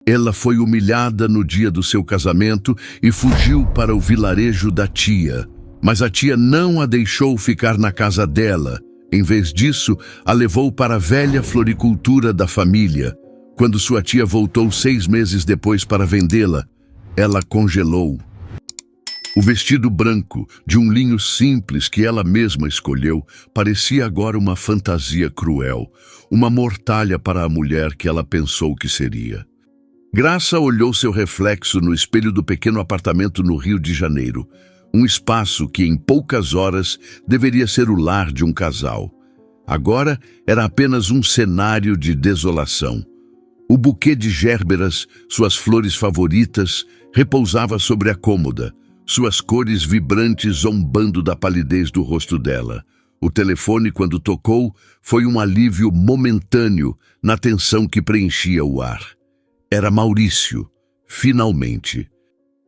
Ela foi humilhada no dia do seu casamento e fugiu para o vilarejo da tia. Mas a tia não a deixou ficar na casa dela. Em vez disso, a levou para a velha floricultura da família. Quando sua tia voltou 6 meses depois para vendê-la, ela congelou. O vestido branco, de um linho simples que ela mesma escolheu, parecia agora uma fantasia cruel, uma mortalha para a mulher que ela pensou que seria. Graça olhou seu reflexo no espelho do pequeno apartamento no Rio de Janeiro, um espaço que em poucas horas deveria ser o lar de um casal. Agora era apenas um cenário de desolação. O buquê de gérberas, suas flores favoritas, repousava sobre a cômoda, suas cores vibrantes zombando da palidez do rosto dela. O telefone, quando tocou, foi um alívio momentâneo na tensão que preenchia o ar. Era Maurício, finalmente.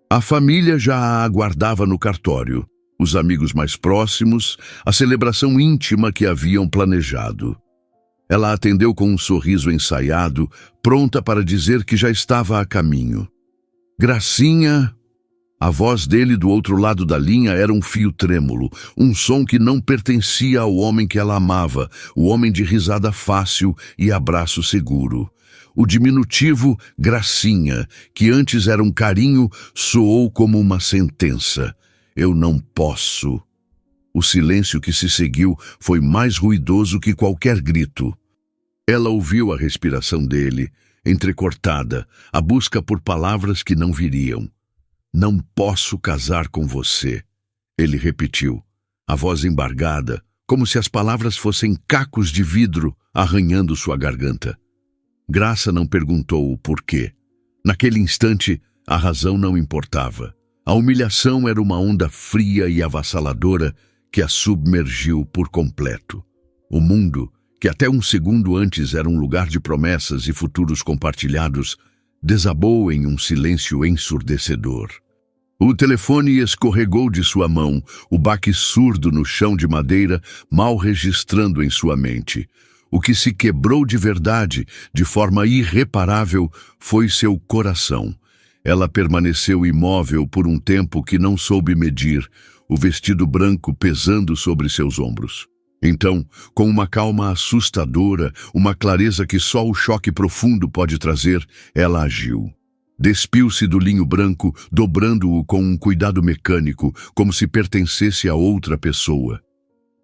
A família já a aguardava no cartório, os amigos mais próximos, a celebração íntima que haviam planejado. Ela atendeu com um sorriso ensaiado, pronta para dizer que já estava a caminho. Gracinha... A voz dele do outro lado da linha era um fio trêmulo, um som que não pertencia ao homem que ela amava, o homem de risada fácil e abraço seguro. O diminutivo Gracinha, que antes era um carinho, soou como uma sentença. Eu não posso. O silêncio que se seguiu foi mais ruidoso que qualquer grito. Ela ouviu a respiração dele, entrecortada, a busca por palavras que não viriam. Não posso casar com você, ele repetiu, a voz embargada, como se as palavras fossem cacos de vidro arranhando sua garganta. Graça não perguntou o porquê. Naquele instante, a razão não importava. A humilhação era uma onda fria e avassaladora que a submergiu por completo. O mundo, que até um segundo antes era um lugar de promessas e futuros compartilhados, desabou em um silêncio ensurdecedor. O telefone escorregou de sua mão, o baque surdo no chão de madeira, mal registrando em sua mente. O que se quebrou de verdade, de forma irreparável, foi seu coração. Ela permaneceu imóvel por um tempo que não soube medir, o vestido branco pesando sobre seus ombros. Então, com uma calma assustadora, uma clareza que só o choque profundo pode trazer, ela agiu. Despiu-se do linho branco, dobrando-o com um cuidado mecânico, como se pertencesse a outra pessoa.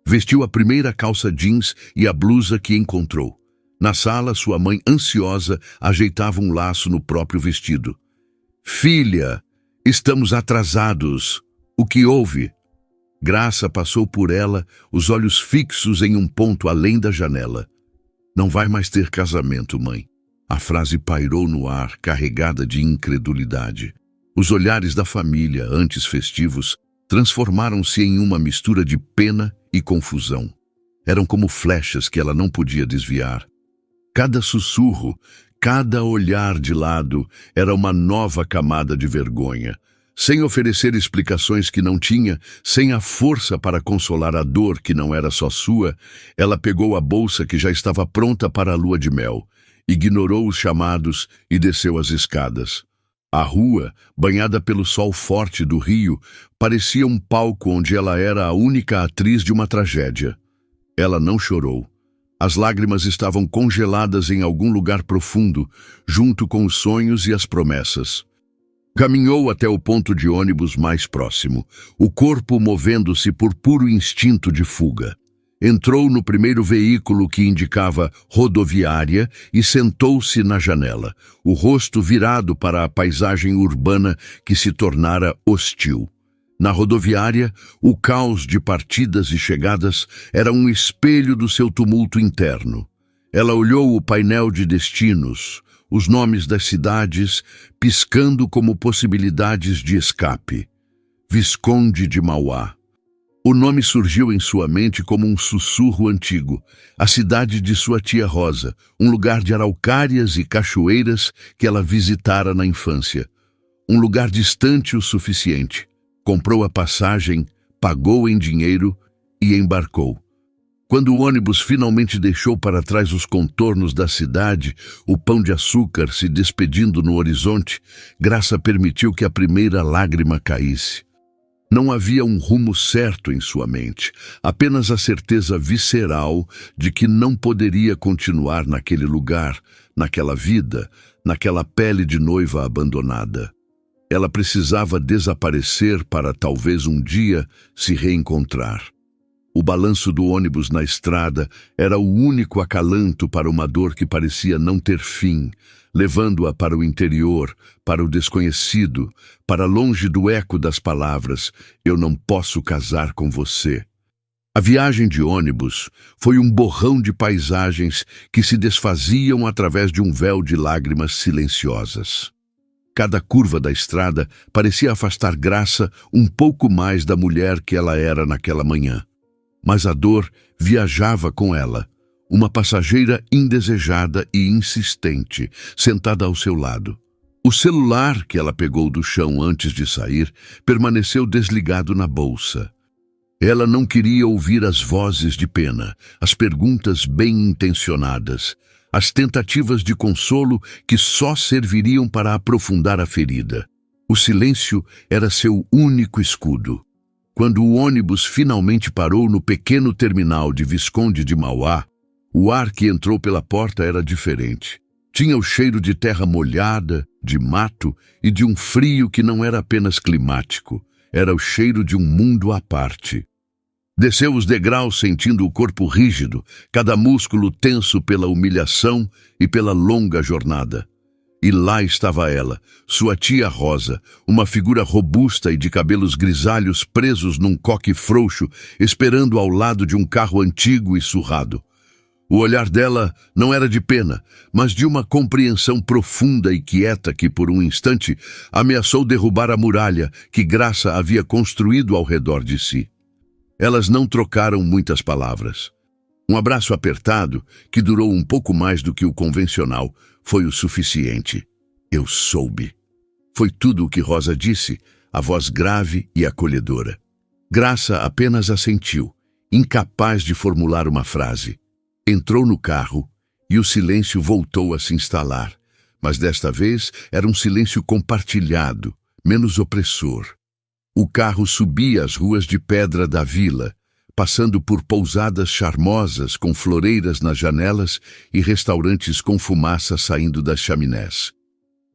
Vestiu a primeira calça jeans e a blusa que encontrou. Na sala, sua mãe, ansiosa, ajeitava um laço no próprio vestido. "Filha, estamos atrasados. O que houve?" Graça passou por ela, os olhos fixos em um ponto além da janela. "Não vai mais ter casamento, mãe." A frase pairou no ar, carregada de incredulidade. Os olhares da família, antes festivos, transformaram-se em uma mistura de pena e confusão. Eram como flechas que ela não podia desviar. Cada sussurro, cada olhar de lado, era uma nova camada de vergonha. Sem oferecer explicações que não tinha, sem a força para consolar a dor que não era só sua, ela pegou a bolsa que já estava pronta para a lua de mel. Ignorou os chamados e desceu as escadas. A rua, banhada pelo sol forte do rio, parecia um palco onde ela era a única atriz de uma tragédia. Ela não chorou. As lágrimas estavam congeladas em algum lugar profundo, junto com os sonhos e as promessas. Caminhou até o ponto de ônibus mais próximo, o corpo movendo-se por puro instinto de fuga. Entrou no primeiro veículo que indicava rodoviária e sentou-se na janela, o rosto virado para a paisagem urbana que se tornara hostil. Na rodoviária, o caos de partidas e chegadas era um espelho do seu tumulto interno. Ela olhou o painel de destinos, os nomes das cidades, piscando como possibilidades de escape. Visconde de Mauá. O nome surgiu em sua mente como um sussurro antigo, a cidade de sua tia Rosa, um lugar de araucárias e cachoeiras que ela visitara na infância. Um lugar distante o suficiente. Comprou a passagem, pagou em dinheiro e embarcou. Quando o ônibus finalmente deixou para trás os contornos da cidade, o Pão de Açúcar se despedindo no horizonte, Graça permitiu que a primeira lágrima caísse. Não havia um rumo certo em sua mente, apenas a certeza visceral de que não poderia continuar naquele lugar, naquela vida, naquela pele de noiva abandonada. Ela precisava desaparecer para talvez um dia se reencontrar. O balanço do ônibus na estrada era o único acalanto para uma dor que parecia não ter fim, levando-a para o interior, para o desconhecido, para longe do eco das palavras: "Eu não posso casar com você". A viagem de ônibus foi um borrão de paisagens que se desfaziam através de um véu de lágrimas silenciosas. Cada curva da estrada parecia afastar Graça um pouco mais da mulher que ela era naquela manhã. Mas a dor viajava com ela, uma passageira indesejada e insistente, sentada ao seu lado. O celular que ela pegou do chão antes de sair permaneceu desligado na bolsa. Ela não queria ouvir as vozes de pena, as perguntas bem-intencionadas, as tentativas de consolo que só serviriam para aprofundar a ferida. O silêncio era seu único escudo. Quando o ônibus finalmente parou no pequeno terminal de Visconde de Mauá, o ar que entrou pela porta era diferente. Tinha o cheiro de terra molhada, de mato e de um frio que não era apenas climático, era o cheiro de um mundo à parte. Desceu os degraus sentindo o corpo rígido, cada músculo tenso pela humilhação e pela longa jornada. E lá estava ela, sua tia Rosa, uma figura robusta e de cabelos grisalhos presos num coque frouxo, esperando ao lado de um carro antigo e surrado. O olhar dela não era de pena, mas de uma compreensão profunda e quieta que, por um instante, ameaçou derrubar a muralha que Graça havia construído ao redor de si. Elas não trocaram muitas palavras. Um abraço apertado, que durou um pouco mais do que o convencional, foi o suficiente. Eu soube. Foi tudo o que Rosa disse, a voz grave e acolhedora. Graça apenas assentiu, incapaz de formular uma frase. Entrou no carro e o silêncio voltou a se instalar, mas desta vez era um silêncio compartilhado, menos opressor. O carro subia as ruas de pedra da vila, passando por pousadas charmosas com floreiras nas janelas e restaurantes com fumaça saindo das chaminés.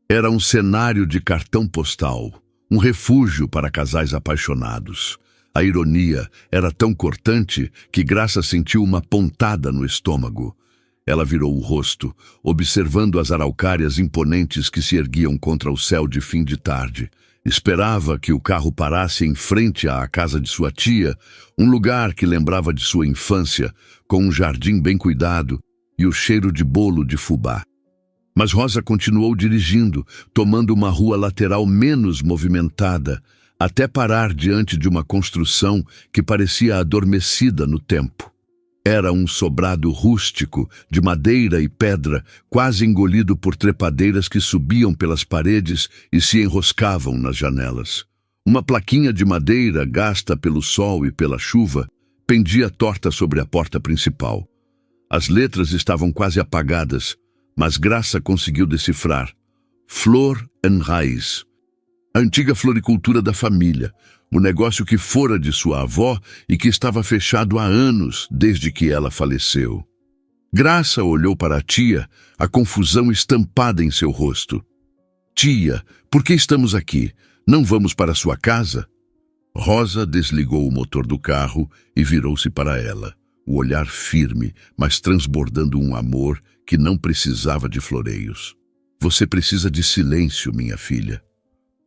Era um cenário de cartão postal, um refúgio para casais apaixonados. A ironia era tão cortante que Graça sentiu uma pontada no estômago. Ela virou o rosto, observando as araucárias imponentes que se erguiam contra o céu de fim de tarde. Esperava que o carro parasse em frente à casa de sua tia, um lugar que lembrava de sua infância, com um jardim bem cuidado e o cheiro de bolo de fubá. Mas Rosa continuou dirigindo, tomando uma rua lateral menos movimentada, até parar diante de uma construção que parecia adormecida no tempo. Era um sobrado rústico, de madeira e pedra, quase engolido por trepadeiras que subiam pelas paredes e se enroscavam nas janelas. Uma plaquinha de madeira, gasta pelo sol e pela chuva, pendia torta sobre a porta principal. As letras estavam quase apagadas, mas Graça conseguiu decifrar: Flor en Raiz. A antiga floricultura da família, o negócio que fora de sua avó e que estava fechado há anos, desde que ela faleceu. Graça olhou para a tia, a confusão estampada em seu rosto. Tia, por que estamos aqui? Não vamos para sua casa? Rosa desligou o motor do carro e virou-se para ela, o olhar firme, mas transbordando um amor que não precisava de floreios. Você precisa de silêncio, minha filha.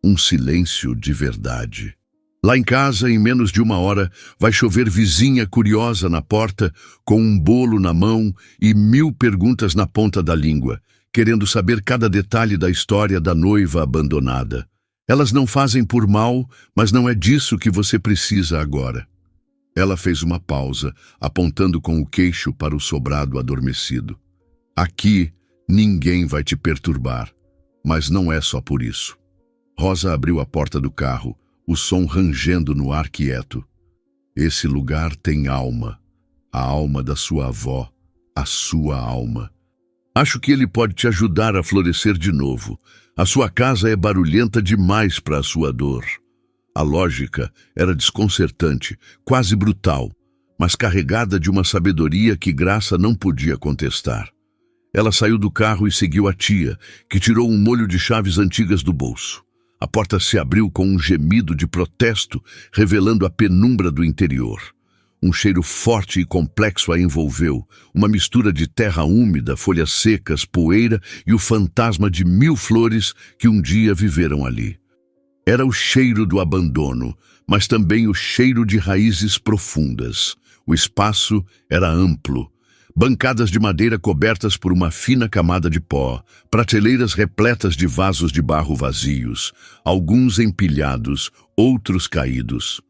Um silêncio de verdade. Lá em casa, em menos de 1 hora, vai chover vizinha curiosa na porta, com um bolo na mão e 1000 perguntas na ponta da língua, querendo saber cada detalhe da história da noiva abandonada. Elas não fazem por mal, mas não é disso que você precisa agora. Ela fez uma pausa, apontando com o queixo para o sobrado adormecido. Aqui, ninguém vai te perturbar, mas não é só por isso. Rosa abriu a porta do carro, o som rangendo no ar quieto. Esse lugar tem alma. a alma da sua avó, a sua alma. Acho que ele pode te ajudar a florescer de novo. A sua casa é barulhenta demais para a sua dor. A lógica era desconcertante, quase brutal, mas carregada de uma sabedoria que Graça não podia contestar. Ela saiu do carro e seguiu a tia, que tirou um molho de chaves antigas do bolso. A porta se abriu com um gemido de protesto, revelando a penumbra do interior. Um cheiro forte e complexo a envolveu, uma mistura de terra úmida, folhas secas, poeira e o fantasma de 1000 flores que um dia viveram ali. Era o cheiro do abandono, mas também o cheiro de raízes profundas. O espaço era amplo. Bancadas de madeira cobertas por uma fina camada de pó, prateleiras repletas de vasos de barro vazios, alguns empilhados, outros caídos.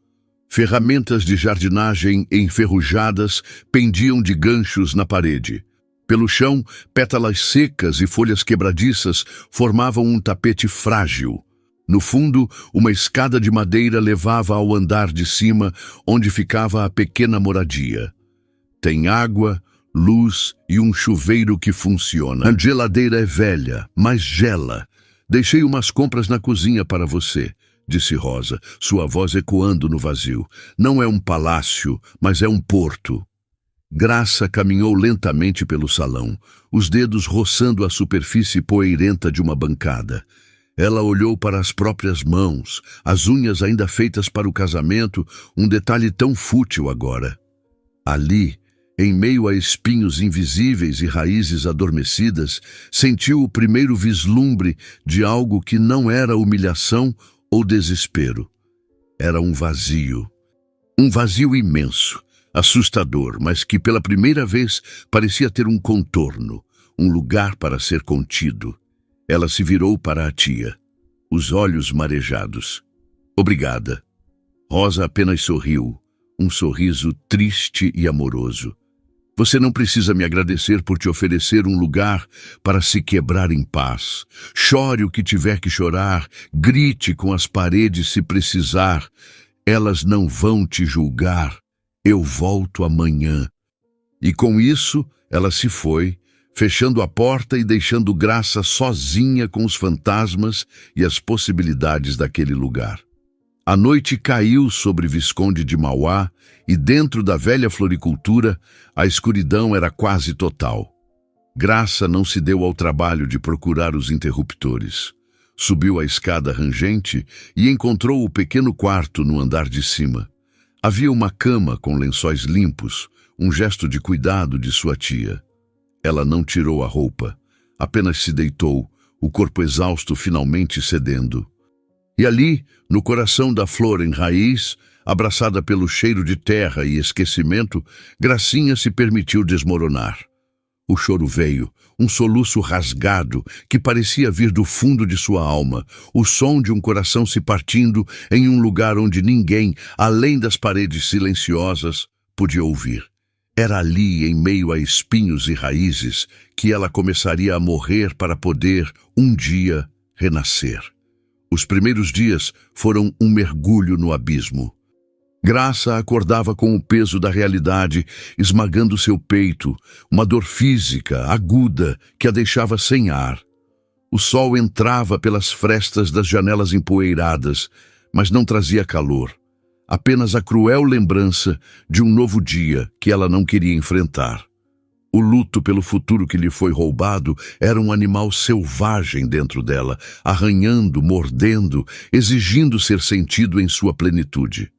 Ferramentas de jardinagem enferrujadas pendiam de ganchos na parede. Pelo chão, pétalas secas e folhas quebradiças formavam um tapete frágil. No fundo, uma escada de madeira levava ao andar de cima, onde ficava a pequena moradia. Tem água, luz e um chuveiro que funciona. A geladeira é velha, mas gela. Deixei umas compras na cozinha para você, disse Rosa, sua voz ecoando no vazio. Não é um palácio, mas é um porto. Graça caminhou lentamente pelo salão, os dedos roçando a superfície poeirenta de uma bancada. Ela olhou para as próprias mãos, as unhas ainda feitas para o casamento, um detalhe tão fútil agora. Ali, em meio a espinhos invisíveis e raízes adormecidas, sentiu o primeiro vislumbre de algo que não era humilhação ou desespero. Era um vazio. Um vazio imenso, assustador, mas que pela primeira vez parecia ter um contorno, um lugar para ser contido. Ela se virou para a tia, os olhos marejados. Obrigada. Rosa apenas sorriu, um sorriso triste e amoroso. Você não precisa me agradecer por te oferecer um lugar para se quebrar em paz. Chore o que tiver que chorar, grite com as paredes se precisar. Elas não vão te julgar. Eu volto amanhã. E com isso, ela se foi, fechando a porta e deixando Graça sozinha com os fantasmas e as possibilidades daquele lugar. A noite caiu sobre Visconde de Mauá e dentro da velha floricultura a escuridão era quase total. Graça não se deu ao trabalho de procurar os interruptores. Subiu a escada rangente e encontrou o pequeno quarto no andar de cima. Havia uma cama com lençóis limpos, um gesto de cuidado de sua tia. Ela não tirou a roupa, apenas se deitou, o corpo exausto finalmente cedendo. E ali, no coração da flor em raiz, abraçada pelo cheiro de terra e esquecimento, Gracinha se permitiu desmoronar. O choro veio, um soluço rasgado que parecia vir do fundo de sua alma, o som de um coração se partindo em um lugar onde ninguém, além das paredes silenciosas, podia ouvir. Era ali, em meio a espinhos e raízes, que ela começaria a morrer para poder, um dia, renascer. Os primeiros dias foram um mergulho no abismo. Graça acordava com o peso da realidade esmagando seu peito, uma dor física, aguda, que a deixava sem ar. O sol entrava pelas frestas das janelas empoeiradas, mas não trazia calor. Apenas a cruel lembrança de um novo dia que ela não queria enfrentar. O luto pelo futuro que lhe foi roubado era um animal selvagem dentro dela, arranhando, mordendo, exigindo ser sentido em sua plenitude.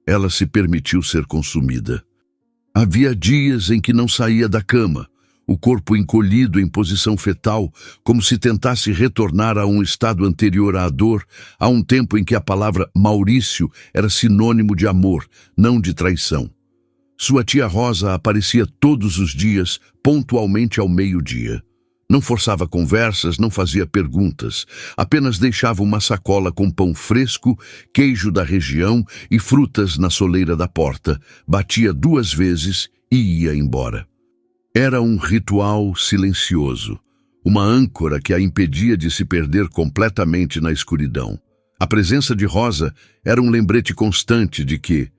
Ela se permitiu ser consumida. Havia dias em que não saía da cama, o corpo encolhido em posição fetal, como se tentasse retornar a um estado anterior à dor, a um tempo em que a palavra Maurício era sinônimo de amor, não de traição. Sua tia Rosa aparecia todos os dias, pontualmente ao meio-dia. Não forçava conversas, não fazia perguntas, apenas deixava uma sacola com pão fresco, queijo da região e frutas na soleira da porta, batia 2 vezes e ia embora. Era um ritual silencioso, uma âncora que a impedia de se perder completamente na escuridão. A presença de Rosa era um lembrete constante de que,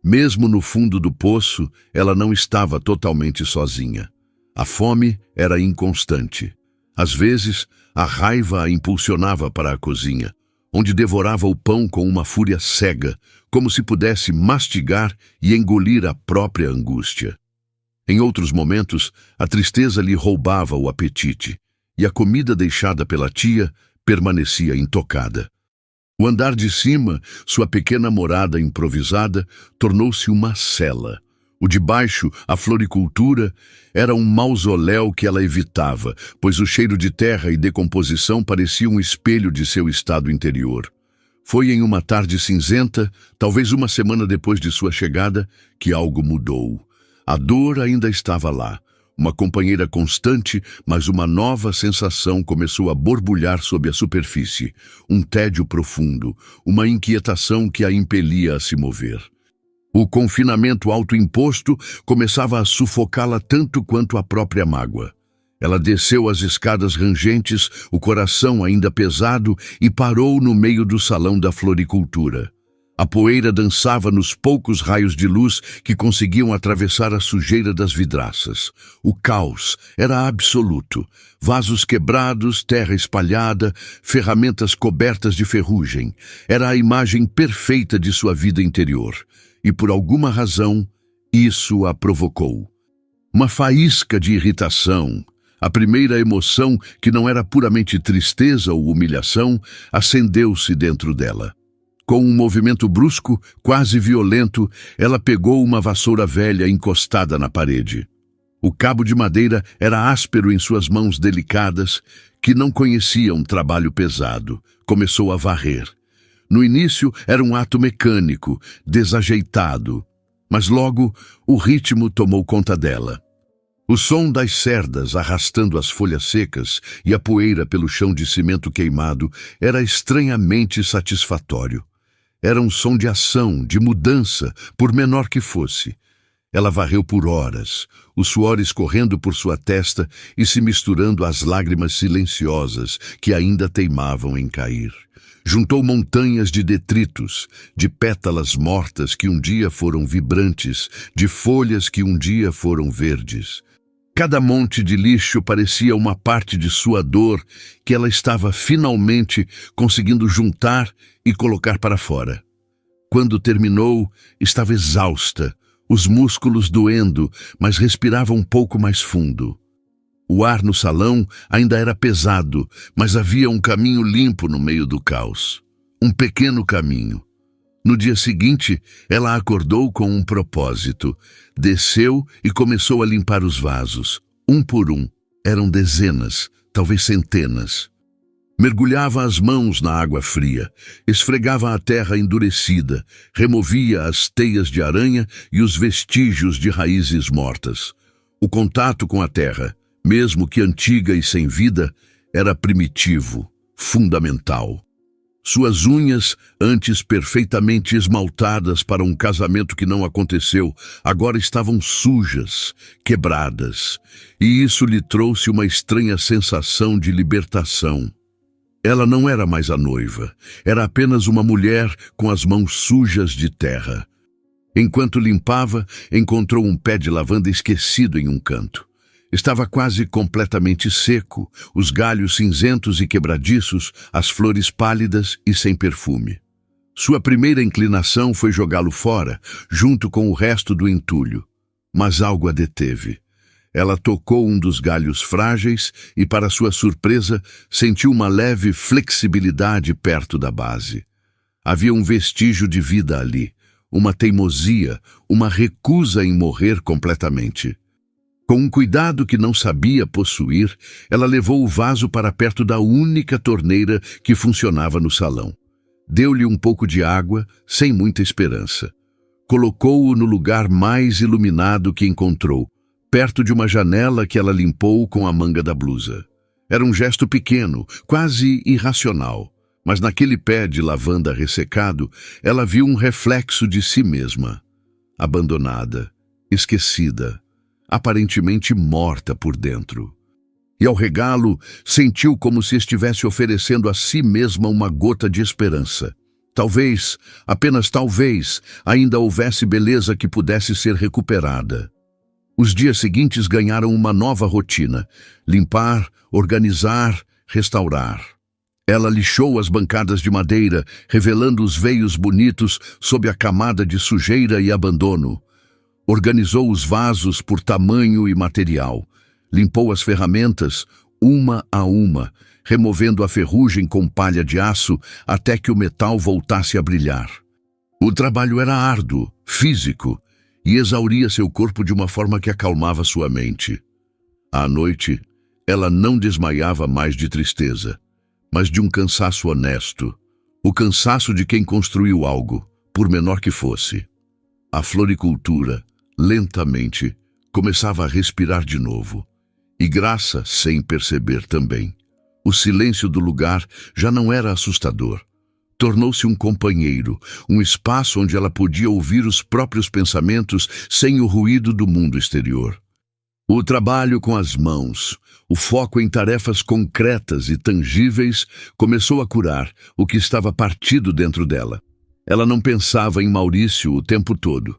Mesmo no fundo do poço, ela não estava totalmente sozinha. A fome era inconstante. Às vezes, a raiva a impulsionava para a cozinha, onde devorava o pão com uma fúria cega, como se pudesse mastigar e engolir a própria angústia. Em outros momentos, a tristeza lhe roubava o apetite, e a comida deixada pela tia permanecia intocada. O andar de cima, sua pequena morada improvisada, tornou-se uma cela. O de baixo, a floricultura, era um mausoléu que ela evitava, pois o cheiro de terra e decomposição parecia um espelho de seu estado interior. Foi em uma tarde cinzenta, talvez uma semana depois de sua chegada, que algo mudou. A dor ainda estava lá, uma companheira constante, mas uma nova sensação começou a borbulhar sob a superfície, um tédio profundo, uma inquietação que a impelia a se mover. O confinamento autoimposto começava a sufocá-la tanto quanto a própria mágoa. Ela desceu as escadas rangentes, o coração ainda pesado, e parou no meio do salão da floricultura. A poeira dançava nos poucos raios de luz que conseguiam atravessar a sujeira das vidraças. O caos era absoluto. Vasos quebrados, terra espalhada, ferramentas cobertas de ferrugem. Era a imagem perfeita de sua vida interior. E por alguma razão, isso a provocou. Uma faísca de irritação, a primeira emoção, que não era puramente tristeza ou humilhação, acendeu-se dentro dela. Com um movimento brusco, quase violento, ela pegou uma vassoura velha encostada na parede. O cabo de madeira era áspero em suas mãos delicadas, que não conheciam trabalho pesado. Começou a varrer. No início era um ato mecânico, desajeitado, mas logo o ritmo tomou conta dela. O som das cerdas arrastando as folhas secas e a poeira pelo chão de cimento queimado era estranhamente satisfatório. Era um som de ação, de mudança, por menor que fosse. Ela varreu por horas, o suor escorrendo por sua testa e se misturando às lágrimas silenciosas que ainda teimavam em cair. Juntou montanhas de detritos, de pétalas mortas que um dia foram vibrantes, de folhas que um dia foram verdes. Cada monte de lixo parecia uma parte de sua dor que ela estava finalmente conseguindo juntar e colocar para fora. Quando terminou, estava exausta, os músculos doendo, mas respirava um pouco mais fundo. O ar no salão ainda era pesado, mas havia um caminho limpo no meio do caos. Um pequeno caminho. No dia seguinte, ela acordou com um propósito. Desceu e começou a limpar os vasos, um por um. Eram dezenas, talvez centenas. Mergulhava as mãos na água fria, esfregava a terra endurecida, removia as teias de aranha e os vestígios de raízes mortas. O contato com a terra, mesmo que antiga e sem vida, era primitivo, fundamental. Suas unhas, antes perfeitamente esmaltadas para um casamento que não aconteceu, agora estavam sujas, quebradas, e isso lhe trouxe uma estranha sensação de libertação. Ela não era mais a noiva, era apenas uma mulher com as mãos sujas de terra. Enquanto limpava, encontrou um pé de lavanda esquecido em um canto. Estava quase completamente seco, os galhos cinzentos e quebradiços, as flores pálidas e sem perfume. Sua primeira inclinação foi jogá-lo fora, junto com o resto do entulho. Mas algo a deteve. Ela tocou um dos galhos frágeis e, para sua surpresa, sentiu uma leve flexibilidade perto da base. Havia um vestígio de vida ali, uma teimosia, uma recusa em morrer completamente. Com um cuidado que não sabia possuir, ela levou o vaso para perto da única torneira que funcionava no salão. Deu-lhe um pouco de água, sem muita esperança. Colocou-o no lugar mais iluminado que encontrou, perto de uma janela que ela limpou com a manga da blusa. Era um gesto pequeno, quase irracional, mas naquele pé de lavanda ressecado, ela viu um reflexo de si mesma. Abandonada, esquecida, aparentemente morta por dentro. E ao regá-lo, sentiu como se estivesse oferecendo a si mesma uma gota de esperança. Talvez, apenas talvez, ainda houvesse beleza que pudesse ser recuperada. Os dias seguintes ganharam uma nova rotina: limpar, organizar, restaurar. Ela lixou as bancadas de madeira, revelando os veios bonitos sob a camada de sujeira e abandono. Organizou os vasos por tamanho e material. Limpou as ferramentas, uma a uma, removendo a ferrugem com palha de aço até que o metal voltasse a brilhar. O trabalho era árduo, físico, e exauria seu corpo de uma forma que acalmava sua mente. À noite, ela não desmaiava mais de tristeza, mas de um cansaço honesto, o cansaço de quem construiu algo, por menor que fosse. A floricultura, lentamente, começava a respirar de novo, e Graça, sem perceber também. O silêncio do lugar já não era assustador. Tornou-se um companheiro, um espaço onde ela podia ouvir os próprios pensamentos sem o ruído do mundo exterior. O trabalho com as mãos, o foco em tarefas concretas e tangíveis, começou a curar o que estava partido dentro dela. Ela não pensava em Maurício o tempo todo.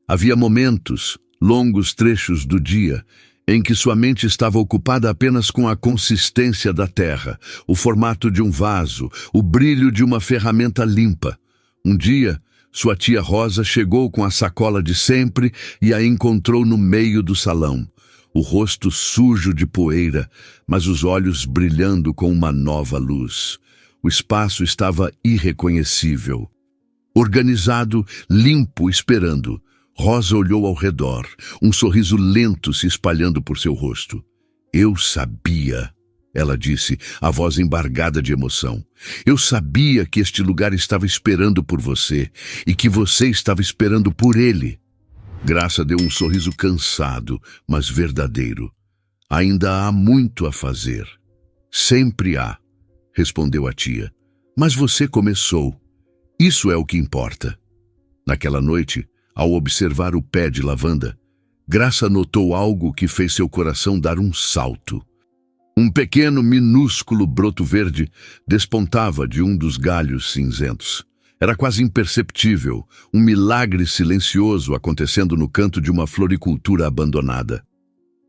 Havia momentos, longos trechos do dia, em que sua mente estava ocupada apenas com a consistência da terra, o formato de um vaso, o brilho de uma ferramenta limpa. Um dia, sua tia Rosa chegou com a sacola de sempre e a encontrou no meio do salão, o rosto sujo de poeira, mas os olhos brilhando com uma nova luz. O espaço estava irreconhecível. Organizado, limpo, esperando. Rosa olhou ao redor, um sorriso lento se espalhando por seu rosto. "Eu sabia", ela disse, a voz embargada de emoção. "Eu sabia que este lugar estava esperando por você e que você estava esperando por ele." Graça deu um sorriso cansado, mas verdadeiro. "Ainda há muito a fazer." "Sempre há", respondeu a tia. "Mas você começou. Isso é o que importa." Naquela noite, ao observar o pé de lavanda, Graça notou algo que fez seu coração dar um salto. Um pequeno, minúsculo broto verde despontava de um dos galhos cinzentos. Era quase imperceptível, um milagre silencioso acontecendo no canto de uma floricultura abandonada.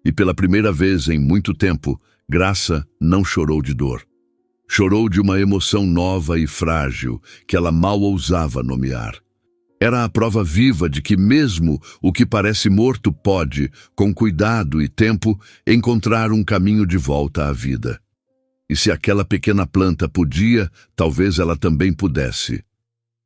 E pela primeira vez em muito tempo, Graça não chorou de dor. Chorou de uma emoção nova e frágil que ela mal ousava nomear. Era a prova viva de que mesmo o que parece morto pode, com cuidado e tempo, encontrar um caminho de volta à vida. E se aquela pequena planta podia, talvez ela também pudesse.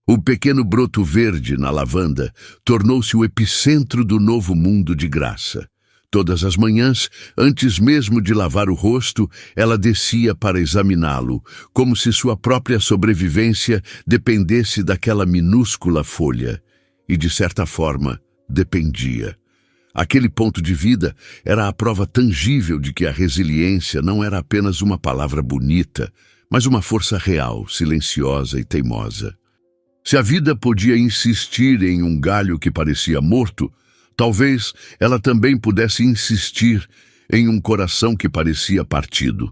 O pequeno broto verde na lavanda tornou-se o epicentro do novo mundo de Graça. Todas as manhãs, antes mesmo de lavar o rosto, ela descia para examiná-lo, como se sua própria sobrevivência dependesse daquela minúscula folha. E, de certa forma, dependia. Aquele ponto de vida era a prova tangível de que a resiliência não era apenas uma palavra bonita, mas uma força real, silenciosa e teimosa. Se a vida podia insistir em um galho que parecia morto, talvez ela também pudesse insistir em um coração que parecia partido.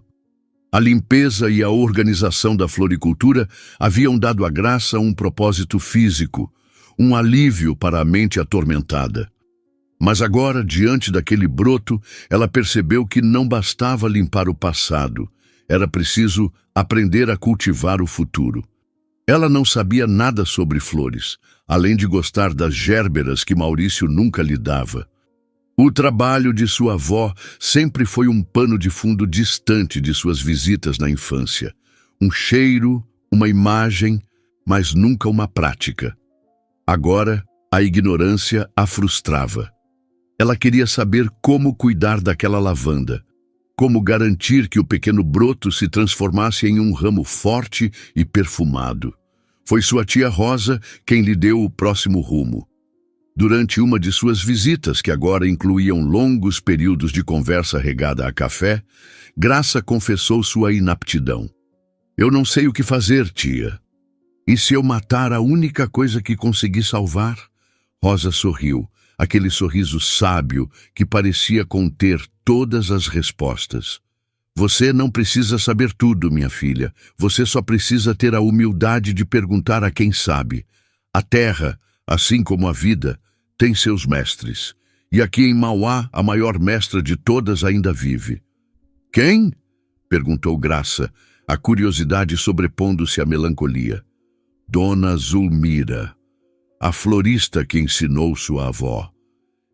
A limpeza e a organização da floricultura haviam dado à Graça um propósito físico, um alívio para a mente atormentada. Mas agora, diante daquele broto, ela percebeu que não bastava limpar o passado, era preciso aprender a cultivar o futuro. Ela não sabia nada sobre flores, além de gostar das gérberas que Maurício nunca lhe dava. O trabalho de sua avó sempre foi um pano de fundo distante de suas visitas na infância. Um cheiro, uma imagem, mas nunca uma prática. Agora, a ignorância a frustrava. Ela queria saber como cuidar daquela lavanda, como garantir que o pequeno broto se transformasse em um ramo forte e perfumado. Foi sua tia Rosa quem lhe deu o próximo rumo. Durante uma de suas visitas, que agora incluíam longos períodos de conversa regada a café, Graça confessou sua inaptidão. "Eu não sei o que fazer, tia." "E se eu matar a única coisa que consegui salvar?" Rosa sorriu, aquele sorriso sábio que parecia conter todas as respostas. Você não precisa saber tudo, minha filha. Você só precisa ter a humildade de perguntar a quem sabe. A terra, assim como a vida, tem seus mestres. E aqui em Mauá, a maior mestra de todas ainda vive. Quem? Perguntou Graça, a curiosidade sobrepondo-se à melancolia. Dona Zulmira, a florista que ensinou sua avó.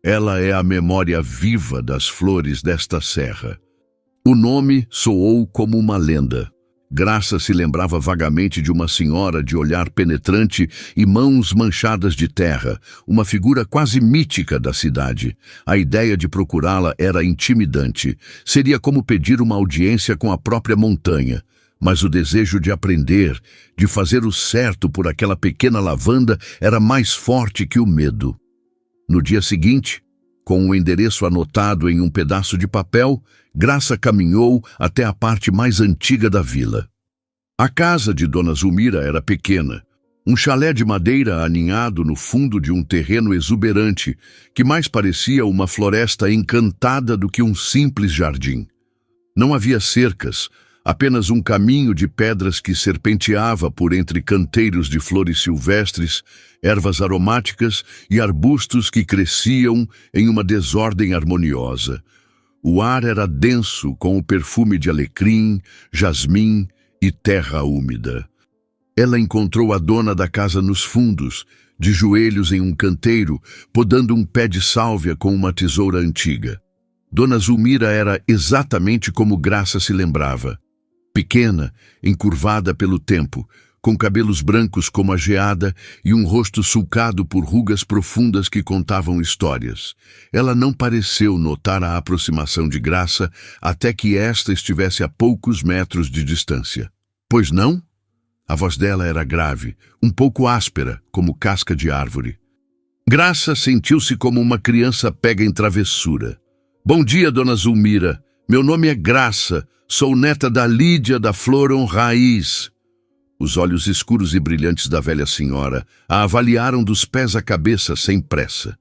Ela é a memória viva das flores desta serra. O nome soou como uma lenda. Graça se lembrava vagamente de uma senhora de olhar penetrante e mãos manchadas de terra, uma figura quase mítica da cidade. A ideia de procurá-la era intimidante. Seria como pedir uma audiência com a própria montanha. Mas o desejo de aprender, de fazer o certo por aquela pequena lavanda, era mais forte que o medo. No dia seguinte, com o endereço anotado em um pedaço de papel, Graça caminhou até a parte mais antiga da vila. A casa de Dona Zulmira era pequena, um chalé de madeira aninhado no fundo de um terreno exuberante, que mais parecia uma floresta encantada do que um simples jardim. Não havia cercas, apenas um caminho de pedras que serpenteava por entre canteiros de flores silvestres, ervas aromáticas e arbustos que cresciam em uma desordem harmoniosa. O ar era denso com o perfume de alecrim, jasmim e terra úmida. Ela encontrou a dona da casa nos fundos, de joelhos em um canteiro, podando um pé de sálvia com uma tesoura antiga. Dona Zulmira era exatamente como Graça se lembrava. Pequena, encurvada pelo tempo, com cabelos brancos como a geada e um rosto sulcado por rugas profundas que contavam histórias. Ela não pareceu notar a aproximação de Graça até que esta estivesse a poucos metros de distância. Pois não? A voz dela era grave, um pouco áspera, como casca de árvore. Graça sentiu-se como uma criança pega em travessura. Bom dia, Dona Zulmira. Meu nome é Graça. Sou neta da Lídia da Floron Raiz. Os olhos escuros e brilhantes da velha senhora a avaliaram dos pés à cabeça sem pressa.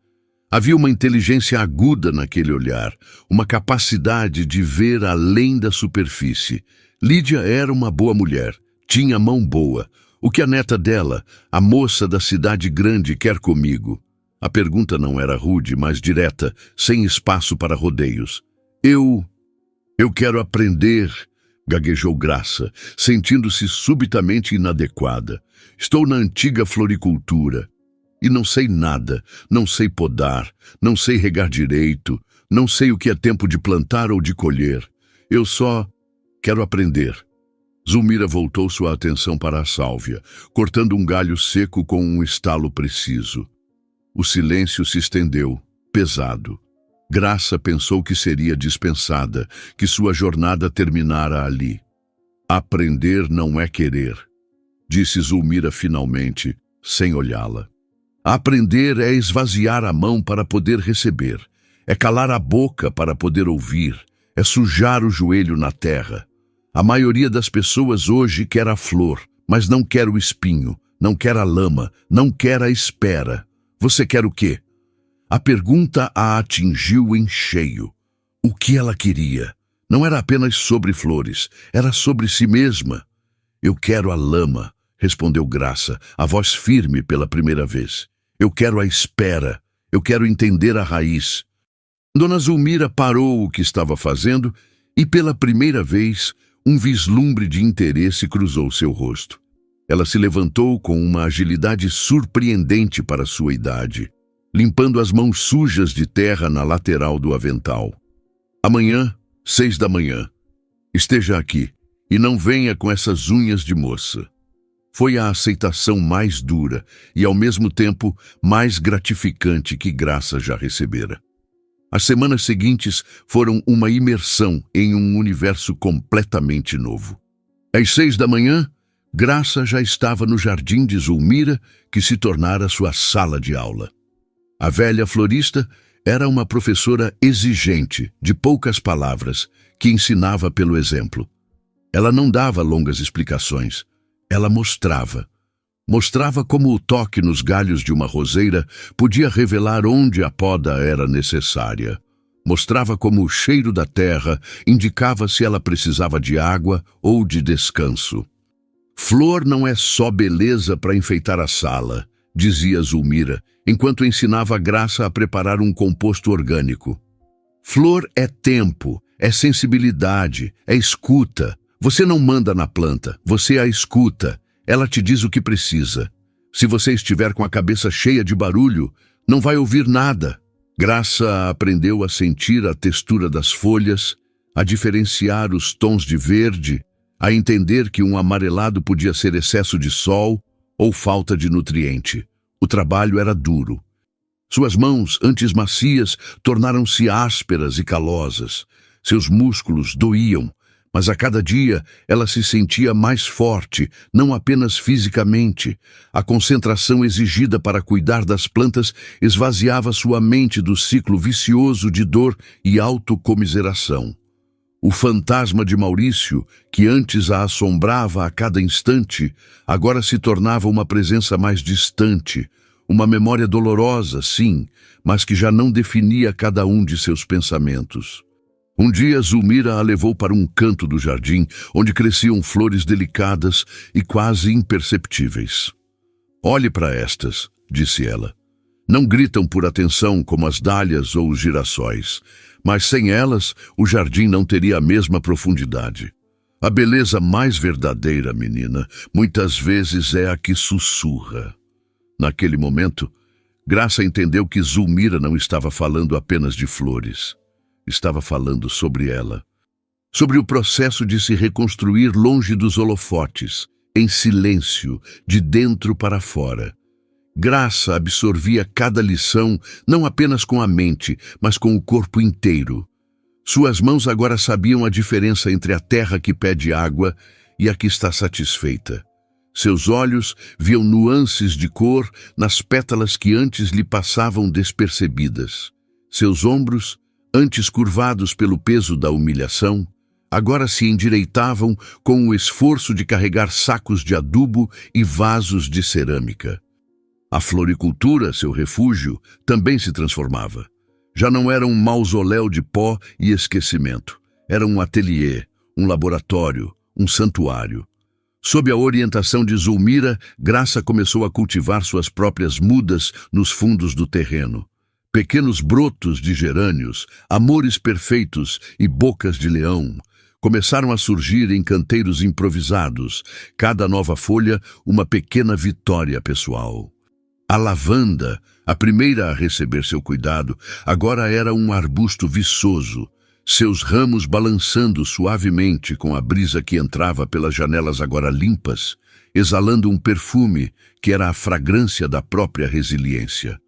Havia uma inteligência aguda naquele olhar, uma capacidade de ver além da superfície. Lídia era uma boa mulher, tinha mão boa. O que a neta dela, a moça da cidade grande, quer comigo? A pergunta não era rude, mas direta, sem espaço para rodeios. Eu quero aprender, gaguejou Graça, sentindo-se subitamente inadequada. Estou na antiga floricultura e não sei nada, não sei podar, não sei regar direito, não sei o que é tempo de plantar ou de colher. Eu só quero aprender. Zulmira voltou sua atenção para a sálvia, cortando um galho seco com um estalo preciso. O silêncio se estendeu, pesado. Graça pensou que seria dispensada, que sua jornada terminara ali. Aprender não é querer, disse Zulmira finalmente, sem olhá-la. Aprender é esvaziar a mão para poder receber, é calar a boca para poder ouvir, é sujar o joelho na terra. A maioria das pessoas hoje quer a flor, mas não quer o espinho, não quer a lama, não quer a espera. Você quer o quê? A pergunta a atingiu em cheio. O que ela queria? Não era apenas sobre flores, era sobre si mesma. Eu quero a lama, respondeu Graça, a voz firme pela primeira vez. Eu quero a espera, eu quero entender a raiz. Dona Zulmira parou o que estava fazendo e, pela primeira vez, um vislumbre de interesse cruzou seu rosto. Ela se levantou com uma agilidade surpreendente para sua idade, limpando as mãos sujas de terra na lateral do avental. Amanhã, 6 da manhã. Esteja aqui e não venha com essas unhas de moça. Foi a aceitação mais dura e, ao mesmo tempo, mais gratificante que Graça já recebera. As semanas seguintes foram uma imersão em um universo completamente novo. Às 6 da manhã, Graça já estava no jardim de Zulmira, que se tornara sua sala de aula. A velha florista era uma professora exigente, de poucas palavras, que ensinava pelo exemplo. Ela não dava longas explicações. Ela mostrava. Mostrava como o toque nos galhos de uma roseira podia revelar onde a poda era necessária. Mostrava como o cheiro da terra indicava se ela precisava de água ou de descanso. Flor não é só beleza para enfeitar a sala, dizia Zulmira, enquanto ensinava a Graça a preparar um composto orgânico. Flor é tempo, é sensibilidade, é escuta. Você não manda na planta, você a escuta. Ela te diz o que precisa. Se você estiver com a cabeça cheia de barulho, não vai ouvir nada. Graça aprendeu a sentir a textura das folhas, a diferenciar os tons de verde, a entender que um amarelado podia ser excesso de sol ou falta de nutriente. O trabalho era duro. Suas mãos, antes macias, tornaram-se ásperas e calosas. Seus músculos doíam, mas a cada dia ela se sentia mais forte, não apenas fisicamente. A concentração exigida para cuidar das plantas esvaziava sua mente do ciclo vicioso de dor e autocomiseração. O fantasma de Maurício, que antes a assombrava a cada instante, agora se tornava uma presença mais distante, uma memória dolorosa, sim, mas que já não definia cada um de seus pensamentos. Um dia, Zulmira a levou para um canto do jardim, onde cresciam flores delicadas e quase imperceptíveis. "Olhe para estas", disse ela. "Não gritam por atenção como as dálias ou os girassóis, mas sem elas o jardim não teria a mesma profundidade. A beleza mais verdadeira, menina, muitas vezes é a que sussurra." Naquele momento, Graça entendeu que Zulmira não estava falando apenas de flores. Estava falando sobre ela. Sobre o processo de se reconstruir longe dos holofotes, em silêncio, de dentro para fora. Graça absorvia cada lição, não apenas com a mente, mas com o corpo inteiro. Suas mãos agora sabiam a diferença entre a terra que pede água e a que está satisfeita. Seus olhos viam nuances de cor nas pétalas que antes lhe passavam despercebidas. Seus ombros, antes curvados pelo peso da humilhação, agora se endireitavam com o esforço de carregar sacos de adubo e vasos de cerâmica. A floricultura, seu refúgio, também se transformava. Já não era um mausoléu de pó e esquecimento. Era um ateliê, um laboratório, um santuário. Sob a orientação de Zulmira, Graça começou a cultivar suas próprias mudas nos fundos do terreno. Pequenos brotos de gerânios, amores perfeitos e bocas de leão começaram a surgir em canteiros improvisados, cada nova folha uma pequena vitória pessoal. A lavanda, a primeira a receber seu cuidado, agora era um arbusto viçoso, seus ramos balançando suavemente com a brisa que entrava pelas janelas agora limpas, exalando um perfume que era a fragrância da própria resiliência.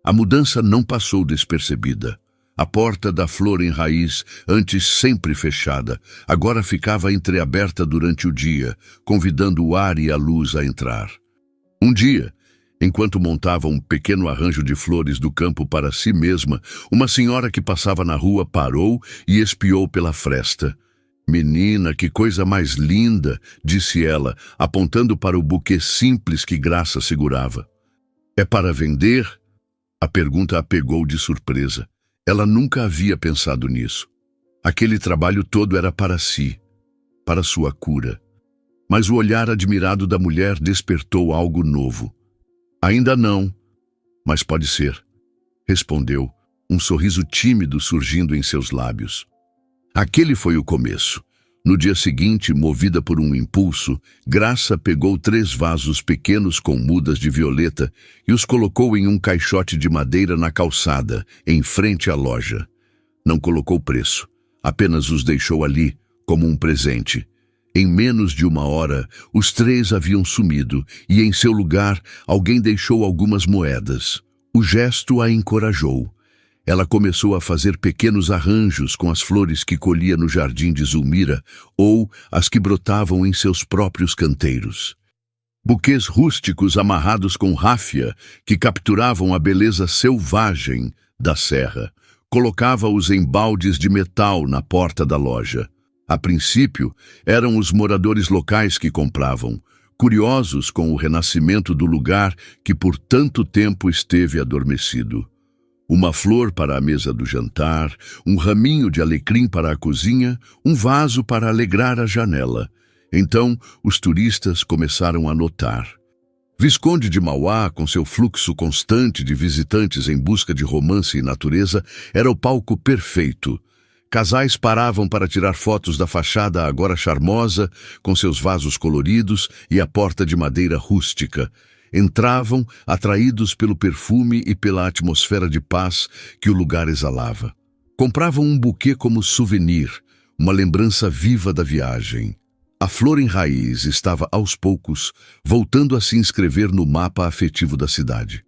A mudança não passou despercebida. A porta da flor em raiz, antes sempre fechada, agora ficava entreaberta durante o dia, convidando o ar e a luz a entrar. Um dia, enquanto montava um pequeno arranjo de flores do campo para si mesma, uma senhora que passava na rua parou e espiou pela fresta. "Menina, que coisa mais linda", disse ela, apontando para o buquê simples que Graça segurava. "É para vender?" A pergunta a pegou de surpresa. Ela nunca havia pensado nisso. Aquele trabalho todo era para si, para sua cura. Mas o olhar admirado da mulher despertou algo novo. "Ainda não, mas pode ser", respondeu, um sorriso tímido surgindo em seus lábios. Aquele foi o começo. No dia seguinte, movida por um impulso, Graça pegou 3 vasos pequenos com mudas de violeta e os colocou em um caixote de madeira na calçada, em frente à loja. Não colocou preço, apenas os deixou ali, como um presente. Em menos de 1 hora, os 3 haviam sumido e, em seu lugar, alguém deixou algumas moedas. O gesto a encorajou. Ela começou a fazer pequenos arranjos com as flores que colhia no jardim de Zulmira ou as que brotavam em seus próprios canteiros. Buquês rústicos amarrados com ráfia que capturavam a beleza selvagem da serra. Colocava-os em baldes de metal na porta da loja. A princípio, eram os moradores locais que compravam, curiosos com o renascimento do lugar que por tanto tempo esteve adormecido. Uma flor para a mesa do jantar, um raminho de alecrim para a cozinha, um vaso para alegrar a janela. Então, os turistas começaram a notar. Visconde de Mauá, com seu fluxo constante de visitantes em busca de romance e natureza, era o palco perfeito. Casais paravam para tirar fotos da fachada agora charmosa, com seus vasos coloridos e a porta de madeira rústica. Entravam, atraídos pelo perfume e pela atmosfera de paz que o lugar exalava. Compravam um buquê como souvenir, uma lembrança viva da viagem. A flor em raiz estava, aos poucos, voltando a se inscrever no mapa afetivo da cidade.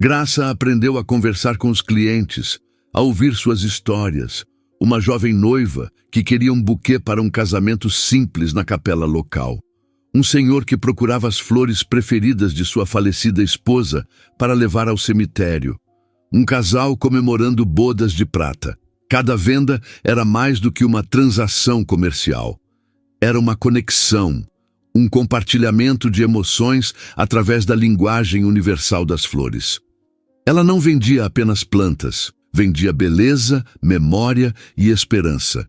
Graça aprendeu a conversar com os clientes, a ouvir suas histórias. Uma jovem noiva que queria um buquê para um casamento simples na capela local. Um senhor que procurava as flores preferidas de sua falecida esposa para levar ao cemitério. Um casal comemorando bodas de prata. Cada venda era mais do que uma transação comercial. Era uma conexão, um compartilhamento de emoções através da linguagem universal das flores. Ela não vendia apenas plantas, vendia beleza, memória e esperança.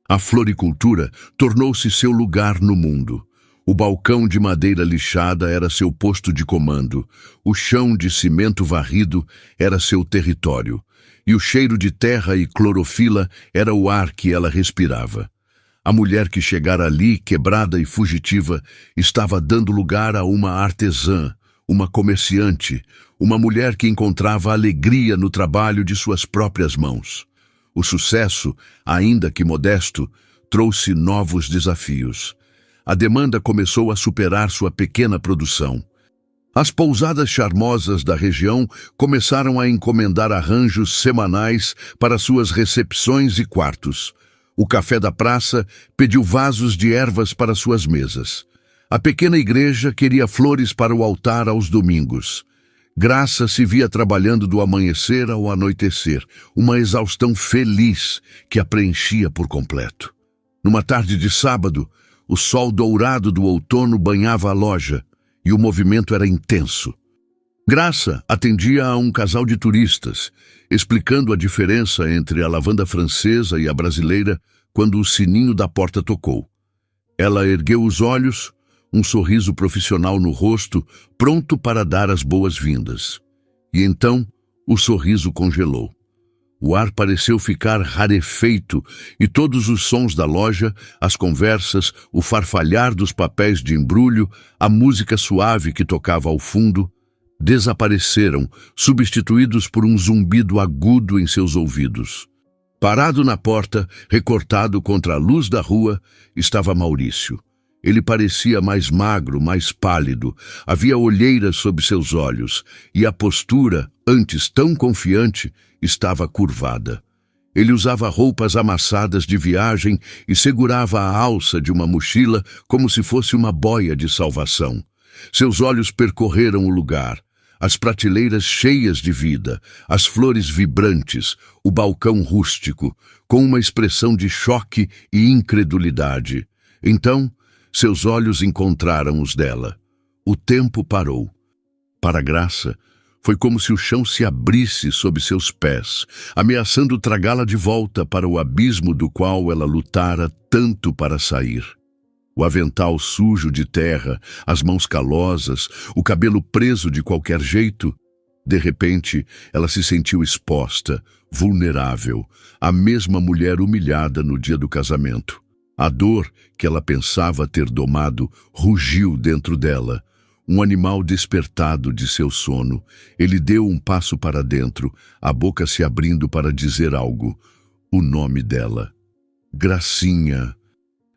A floricultura tornou-se seu lugar no mundo. O balcão de madeira lixada era seu posto de comando, o chão de cimento varrido era seu território, e o cheiro de terra e clorofila era o ar que ela respirava. A mulher que chegara ali, quebrada e fugitiva, estava dando lugar a uma artesã, uma comerciante, uma mulher que encontrava alegria no trabalho de suas próprias mãos. O sucesso, ainda que modesto, trouxe novos desafios. A demanda começou a superar sua pequena produção. As pousadas charmosas da região começaram a encomendar arranjos semanais para suas recepções e quartos. O café da praça pediu vasos de ervas para suas mesas. A pequena igreja queria flores para o altar aos domingos. Graça se via trabalhando do amanhecer ao anoitecer, uma exaustão feliz que a preenchia por completo. Numa tarde de sábado, o sol dourado do outono banhava a loja e o movimento era intenso. Graça atendia a um casal de turistas, explicando a diferença entre a lavanda francesa e a brasileira quando o sininho da porta tocou. Ela ergueu os olhos, um sorriso profissional no rosto, pronto para dar as boas-vindas. E então, o sorriso congelou. O ar pareceu ficar rarefeito e todos os sons da loja, as conversas, o farfalhar dos papéis de embrulho, a música suave que tocava ao fundo, desapareceram, substituídos por um zumbido agudo em seus ouvidos. Parado na porta, recortado contra a luz da rua, estava Maurício. Ele parecia mais magro, mais pálido, havia olheiras sob seus olhos, e a postura, antes tão confiante, estava curvada. Ele usava roupas amassadas de viagem e segurava a alça de uma mochila como se fosse uma boia de salvação. Seus olhos percorreram o lugar, as prateleiras cheias de vida, as flores vibrantes, o balcão rústico, com uma expressão de choque e incredulidade. Então, seus olhos encontraram os dela. O tempo parou. Para Graça, foi como se o chão se abrisse sob seus pés, ameaçando tragá-la de volta para o abismo do qual ela lutara tanto para sair. O avental sujo de terra, as mãos calosas, o cabelo preso de qualquer jeito. De repente, ela se sentiu exposta, vulnerável, a mesma mulher humilhada no dia do casamento. A dor que ela pensava ter domado rugiu dentro dela. Um animal despertado de seu sono. Ele deu um passo para dentro, a boca se abrindo para dizer algo. O nome dela. Gracinha.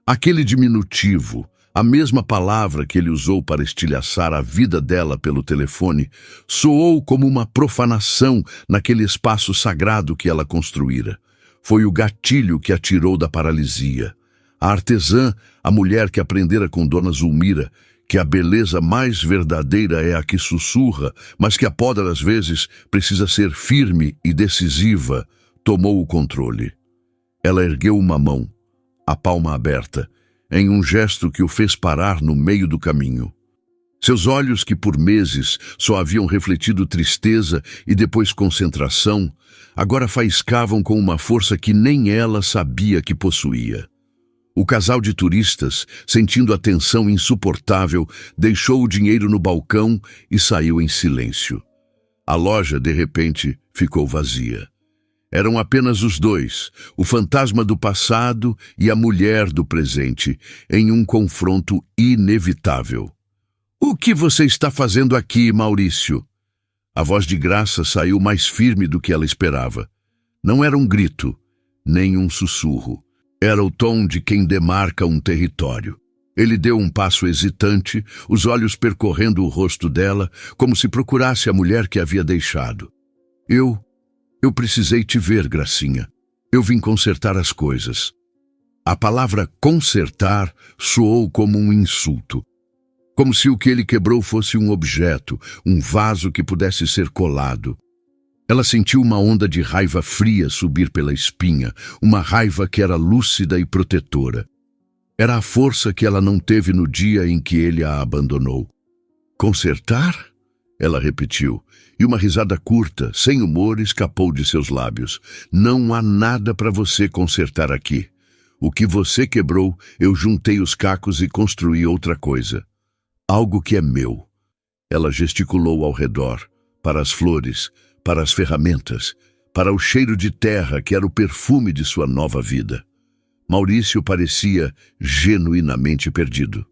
Aquele diminutivo, a mesma palavra que ele usou para estilhaçar a vida dela pelo telefone, soou como uma profanação naquele espaço sagrado que ela construíra. Foi o gatilho que a tirou da paralisia. A artesã, a mulher que aprendera com Dona Zulmira, que a beleza mais verdadeira é a que sussurra, mas que a poda das vezes precisa ser firme e decisiva, tomou o controle. Ela ergueu uma mão, a palma aberta, em um gesto que o fez parar no meio do caminho. Seus olhos, que por meses só haviam refletido tristeza e depois concentração, agora faiscavam com uma força que nem ela sabia que possuía. O casal de turistas, sentindo a tensão insuportável, deixou o dinheiro no balcão e saiu em silêncio. A loja, de repente, ficou vazia. Eram apenas os dois, o fantasma do passado e a mulher do presente, em um confronto inevitável. "O que você está fazendo aqui, Maurício?" A voz de Graça saiu mais firme do que ela esperava. Não era um grito, nem um sussurro. Era o tom de quem demarca um território. Ele deu um passo hesitante, os olhos percorrendo o rosto dela, como se procurasse a mulher que havia deixado. Eu precisei te ver, Gracinha. Eu vim consertar as coisas." A palavra consertar soou como um insulto. Como se o que ele quebrou fosse um objeto, um vaso que pudesse ser colado. Ela sentiu uma onda de raiva fria subir pela espinha, uma raiva que era lúcida e protetora. Era a força que ela não teve no dia em que ele a abandonou. "Consertar?" Ela repetiu, e uma risada curta, sem humor, escapou de seus lábios. "Não há nada para você consertar aqui. O que você quebrou, eu juntei os cacos e construí outra coisa. Algo que é meu." Ela gesticulou ao redor, para as flores, para as ferramentas, para o cheiro de terra que era o perfume de sua nova vida. Maurício parecia genuinamente perdido.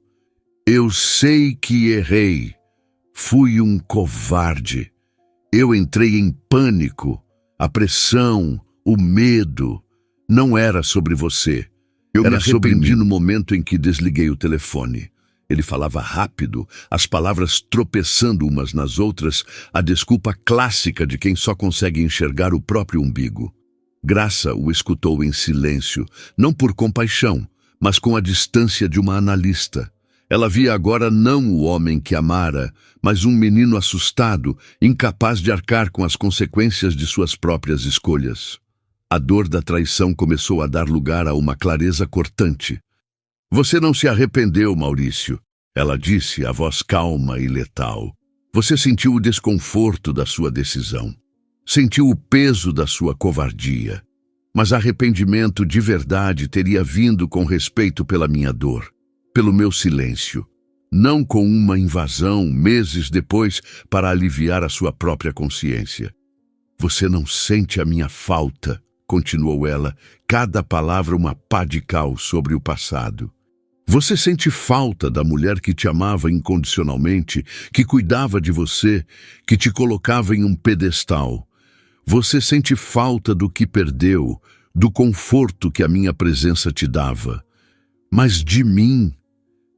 "Eu sei que errei. Fui um covarde. Eu entrei em pânico. A pressão, o medo. Não era sobre você. Era sobre mim." No momento em que desliguei o telefone. Ele falava rápido, as palavras tropeçando umas nas outras, a desculpa clássica de quem só consegue enxergar o próprio umbigo. Graça o escutou em silêncio, não por compaixão, mas com a distância de uma analista. Ela via agora não o homem que amara, mas um menino assustado, incapaz de arcar com as consequências de suas próprias escolhas. A dor da traição começou a dar lugar a uma clareza cortante. "Você não se arrependeu, Maurício," ela disse, a voz calma e letal. "Você sentiu o desconforto da sua decisão. Sentiu o peso da sua covardia. Mas arrependimento de verdade teria vindo com respeito pela minha dor, pelo meu silêncio. Não com uma invasão, meses depois, para aliviar a sua própria consciência. Você não sente a minha falta," continuou ela, cada palavra uma pá de cal sobre o passado. "Você sente falta da mulher que te amava incondicionalmente, que cuidava de você, que te colocava em um pedestal. Você sente falta do que perdeu, do conforto que a minha presença te dava. Mas de mim,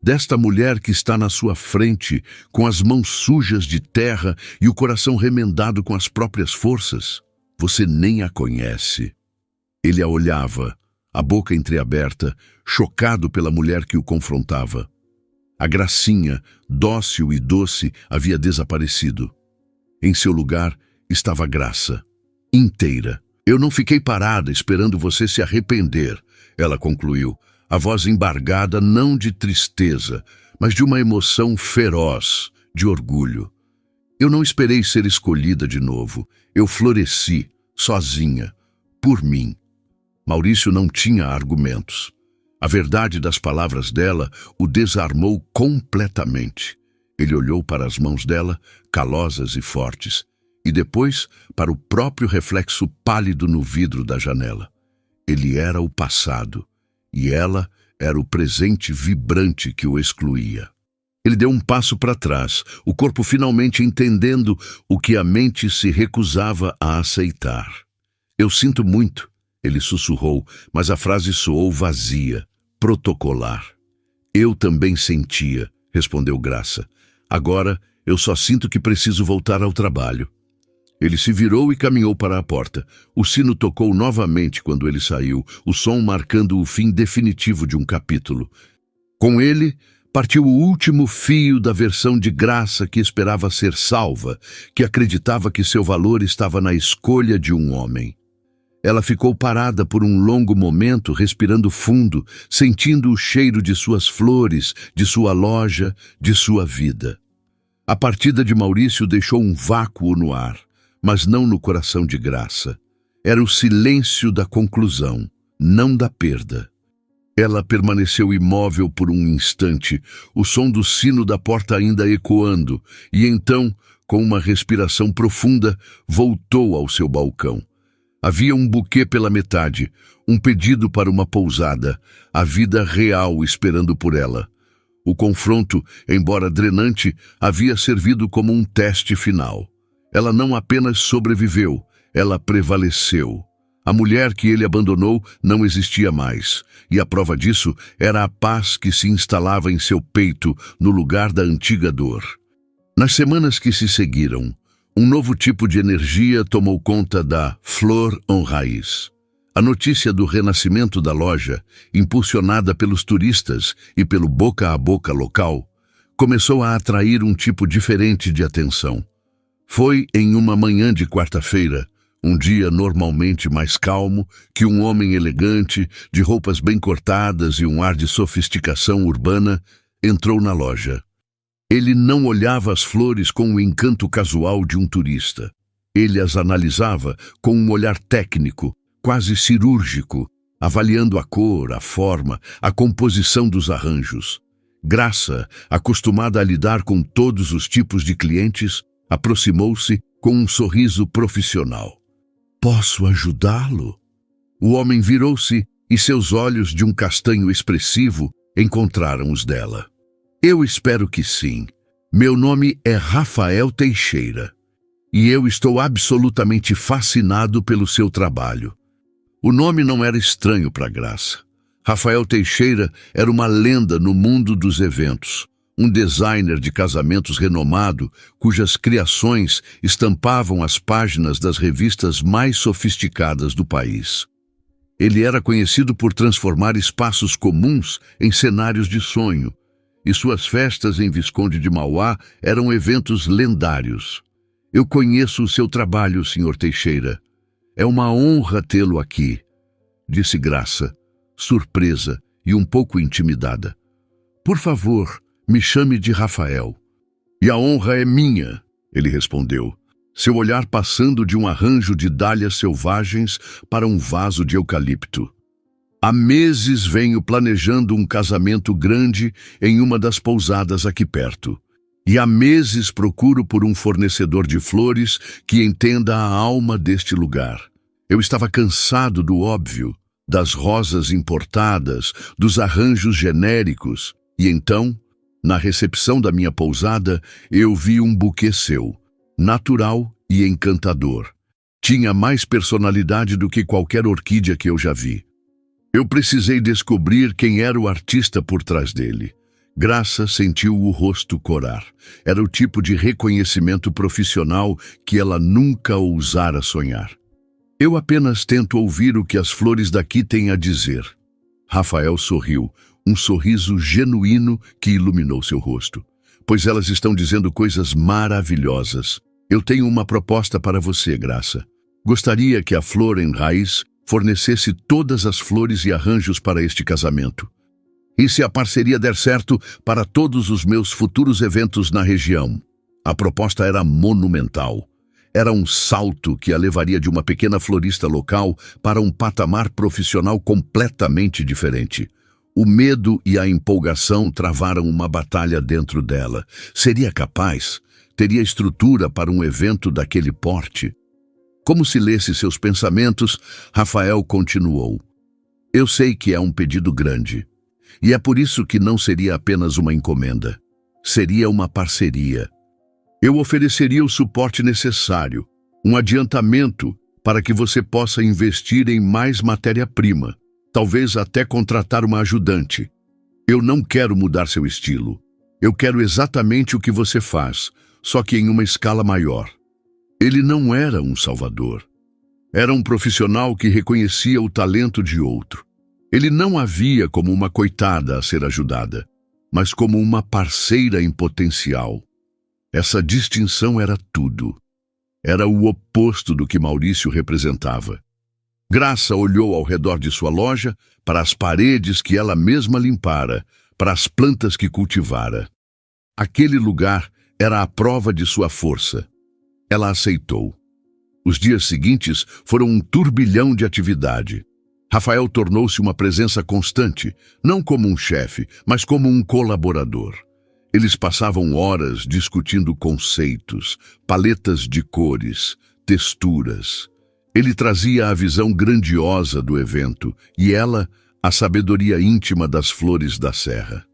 desta mulher que está na sua frente, com as mãos sujas de terra e o coração remendado com as próprias forças, você nem a conhece." Ele a olhava, a boca entreaberta, chocado pela mulher que o confrontava. A Gracinha, dócil e doce, havia desaparecido. Em seu lugar estava Graça, inteira. "Eu não fiquei parada esperando você se arrepender," ela concluiu, a voz embargada não de tristeza, mas de uma emoção feroz, de orgulho. "Eu não esperei ser escolhida de novo. Eu floresci, sozinha, por mim." Maurício não tinha argumentos. A verdade das palavras dela o desarmou completamente. Ele olhou para as mãos dela, calosas e fortes, e depois para o próprio reflexo pálido no vidro da janela. Ele era o passado, e ela era o presente vibrante que o excluía. Ele deu um passo para trás, o corpo finalmente entendendo o que a mente se recusava a aceitar. "Eu sinto muito," ele sussurrou, mas a frase soou vazia, protocolar. "Eu também sentia," respondeu Graça. "Agora eu só sinto que preciso voltar ao trabalho." Ele se virou e caminhou para a porta. O sino tocou novamente quando ele saiu, o som marcando o fim definitivo de um capítulo. Com ele, partiu o último fio da versão de Graça que esperava ser salva, que acreditava que seu valor estava na escolha de um homem. Ela ficou parada por um longo momento, respirando fundo, sentindo o cheiro de suas flores, de sua loja, de sua vida. A partida de Maurício deixou um vácuo no ar, mas não no coração de Graça. Era o silêncio da conclusão, não da perda. Ela permaneceu imóvel por um instante, o som do sino da porta ainda ecoando, e então, com uma respiração profunda, voltou ao seu balcão. Havia um buquê pela metade, um pedido para uma pousada, a vida real esperando por ela. O confronto, embora drenante, havia servido como um teste final. Ela não apenas sobreviveu, ela prevaleceu. A mulher que ele abandonou não existia mais, e a prova disso era a paz que se instalava em seu peito no lugar da antiga dor. Nas semanas que se seguiram, um novo tipo de energia tomou conta da Flor en Raiz. A notícia do renascimento da loja, impulsionada pelos turistas e pelo boca a boca local, começou a atrair um tipo diferente de atenção. Foi em uma manhã de quarta-feira, um dia normalmente mais calmo, que um homem elegante, de roupas bem cortadas e um ar de sofisticação urbana, entrou na loja. Ele não olhava as flores com o encanto casual de um turista. Ele as analisava com um olhar técnico, quase cirúrgico, avaliando a cor, a forma, a composição dos arranjos. Graça, acostumada a lidar com todos os tipos de clientes, aproximou-se com um sorriso profissional. Posso ajudá-lo? O homem virou-se e seus olhos de um castanho expressivo encontraram os dela. Eu espero que sim. Meu nome é Rafael Teixeira e eu estou absolutamente fascinado pelo seu trabalho. O nome não era estranho para Graça. Rafael Teixeira era uma lenda no mundo dos eventos, um designer de casamentos renomado, cujas criações estampavam as páginas das revistas mais sofisticadas do país. Ele era conhecido por transformar espaços comuns em cenários de sonho, e suas festas em Visconde de Mauá eram eventos lendários. Eu conheço o seu trabalho, Sr. Teixeira. É uma honra tê-lo aqui, disse Graça, surpresa e um pouco intimidada. Por favor, me chame de Rafael. E a honra é minha, ele respondeu, seu olhar passando de um arranjo de dálias selvagens para um vaso de eucalipto. Há meses venho planejando um casamento grande em uma das pousadas aqui perto. E há meses procuro por um fornecedor de flores que entenda a alma deste lugar. Eu estava cansado do óbvio, das rosas importadas, dos arranjos genéricos, e então, na recepção da minha pousada, eu vi um buquê seu, natural e encantador. Tinha mais personalidade do que qualquer orquídea que eu já vi. Eu precisei descobrir quem era o artista por trás dele. Graça sentiu o rosto corar. Era o tipo de reconhecimento profissional que ela nunca ousara sonhar. Eu apenas tento ouvir o que as flores daqui têm a dizer. Rafael sorriu, um sorriso genuíno que iluminou seu rosto. Pois elas estão dizendo coisas maravilhosas. Eu tenho uma proposta para você, Graça. Gostaria que a Flor en Raiz fornecesse todas as flores e arranjos para este casamento. E se a parceria der certo, para todos os meus futuros eventos na região. A proposta era monumental. Era um salto que a levaria de uma pequena florista local para um patamar profissional completamente diferente. O medo e a empolgação travaram uma batalha dentro dela. Seria capaz? Teria estrutura para um evento daquele porte? Como se lesse seus pensamentos, Rafael continuou. Eu sei que é um pedido grande. E é por isso que não seria apenas uma encomenda. Seria uma parceria. Eu ofereceria o suporte necessário, um adiantamento para que você possa investir em mais matéria-prima, talvez até contratar uma ajudante. Eu não quero mudar seu estilo. Eu quero exatamente o que você faz, só que em uma escala maior. Ele não era um salvador. Era um profissional que reconhecia o talento de outro. Ele não a via como uma coitada a ser ajudada, mas como uma parceira em potencial. Essa distinção era tudo. Era o oposto do que Maurício representava. Graça olhou ao redor de sua loja, para as paredes que ela mesma limpara, para as plantas que cultivara. Aquele lugar era a prova de sua força. Ela aceitou. Os dias seguintes foram um turbilhão de atividade. Rafael tornou-se uma presença constante, não como um chefe, mas como um colaborador. Eles passavam horas discutindo conceitos, paletas de cores, texturas. Ele trazia a visão grandiosa do evento e ela, a sabedoria íntima das flores da serra.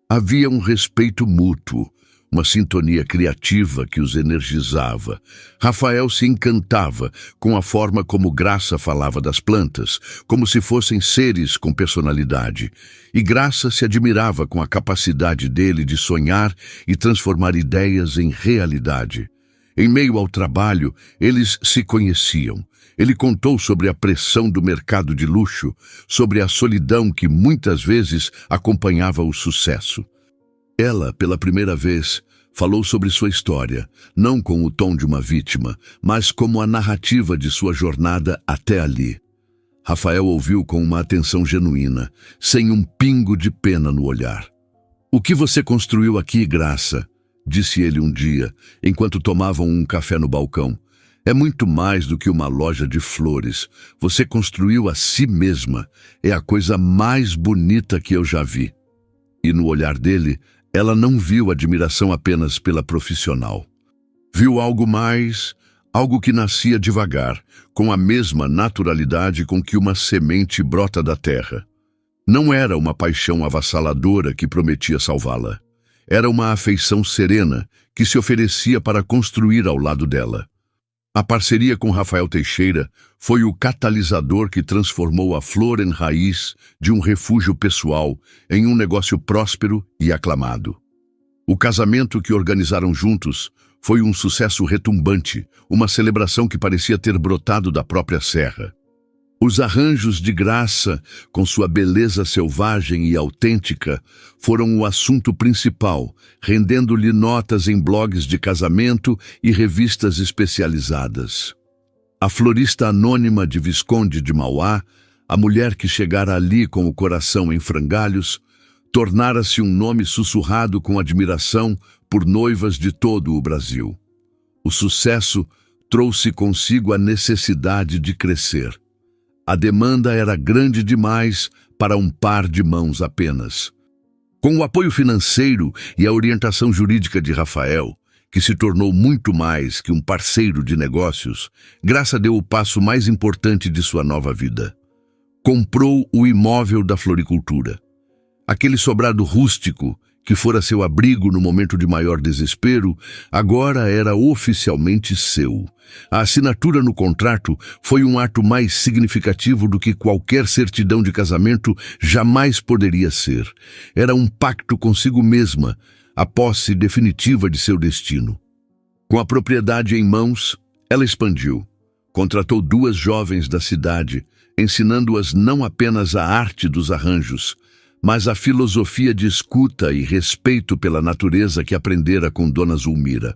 Havia um respeito mútuo, uma sintonia criativa que os energizava. Rafael se encantava com a forma como Graça falava das plantas, como se fossem seres com personalidade. E Graça se admirava com a capacidade dele de sonhar e transformar ideias em realidade. Em meio ao trabalho, eles se conheciam. Ele contou sobre a pressão do mercado de luxo, sobre a solidão que muitas vezes acompanhava o sucesso. Ela, pela primeira vez, falou sobre sua história, não com o tom de uma vítima, mas como a narrativa de sua jornada até ali. Rafael ouviu com uma atenção genuína, sem um pingo de pena no olhar. "O que você construiu aqui, Graça?", disse ele um dia, enquanto tomavam um café no balcão. "É muito mais do que uma loja de flores. Você construiu a si mesma. É a coisa mais bonita que eu já vi." E no olhar dele, ela não viu admiração apenas pela profissional. Viu algo mais, algo que nascia devagar, com a mesma naturalidade com que uma semente brota da terra. Não era uma paixão avassaladora que prometia salvá-la. Era uma afeição serena que se oferecia para construir ao lado dela. A parceria com Rafael Teixeira foi o catalisador que transformou a Flor em Raiz de um refúgio pessoal em um negócio próspero e aclamado. O casamento que organizaram juntos foi um sucesso retumbante, uma celebração que parecia ter brotado da própria serra. Os arranjos de Graça, com sua beleza selvagem e autêntica, foram o assunto principal, rendendo-lhe notas em blogs de casamento e revistas especializadas. A florista anônima de Visconde de Mauá, a mulher que chegara ali com o coração em frangalhos, tornara-se um nome sussurrado com admiração por noivas de todo o Brasil. O sucesso trouxe consigo a necessidade de crescer. A demanda era grande demais para um par de mãos apenas. Com o apoio financeiro e a orientação jurídica de Rafael, que se tornou muito mais que um parceiro de negócios, Graça deu o passo mais importante de sua nova vida. Comprou o imóvel da floricultura. Aquele sobrado rústico, que fora seu abrigo no momento de maior desespero, agora era oficialmente seu. A assinatura no contrato foi um ato mais significativo do que qualquer certidão de casamento jamais poderia ser. Era um pacto consigo mesma, a posse definitiva de seu destino. Com a propriedade em mãos, ela expandiu. Contratou 2 jovens da cidade, ensinando-as não apenas a arte dos arranjos, mas a filosofia de escuta e respeito pela natureza que aprendera com Dona Zulmira.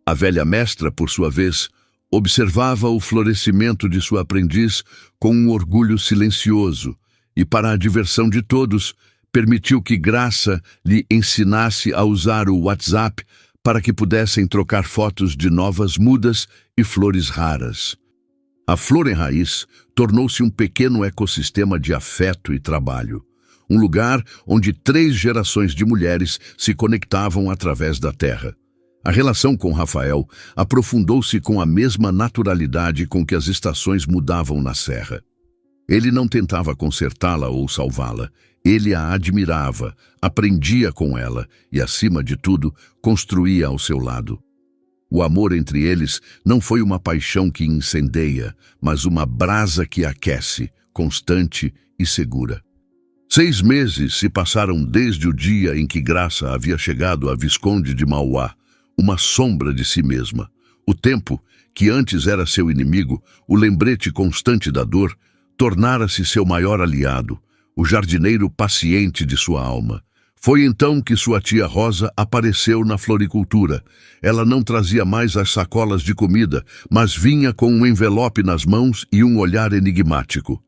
A velha mestra, por sua vez, observava o florescimento de sua aprendiz com um orgulho silencioso e, para a diversão de todos, permitiu que Graça lhe ensinasse a usar o WhatsApp para que pudessem trocar fotos de novas mudas e flores raras. A Flor em Raiz tornou-se um pequeno ecossistema de afeto e trabalho. Um lugar onde 3 gerações de mulheres se conectavam através da terra. A relação com Rafael aprofundou-se com a mesma naturalidade com que as estações mudavam na serra. Ele não tentava consertá-la ou salvá-la. Ele a admirava, aprendia com ela e, acima de tudo, construía ao seu lado. O amor entre eles não foi uma paixão que incendeia, mas uma brasa que aquece, constante e segura. 6 meses se passaram desde o dia em que Graça havia chegado a Visconde de Mauá, uma sombra de si mesma. O tempo, que antes era seu inimigo, o lembrete constante da dor, tornara-se seu maior aliado, o jardineiro paciente de sua alma. Foi então que sua tia Rosa apareceu na floricultura. Ela não trazia mais as sacolas de comida, mas vinha com um envelope nas mãos e um olhar enigmático.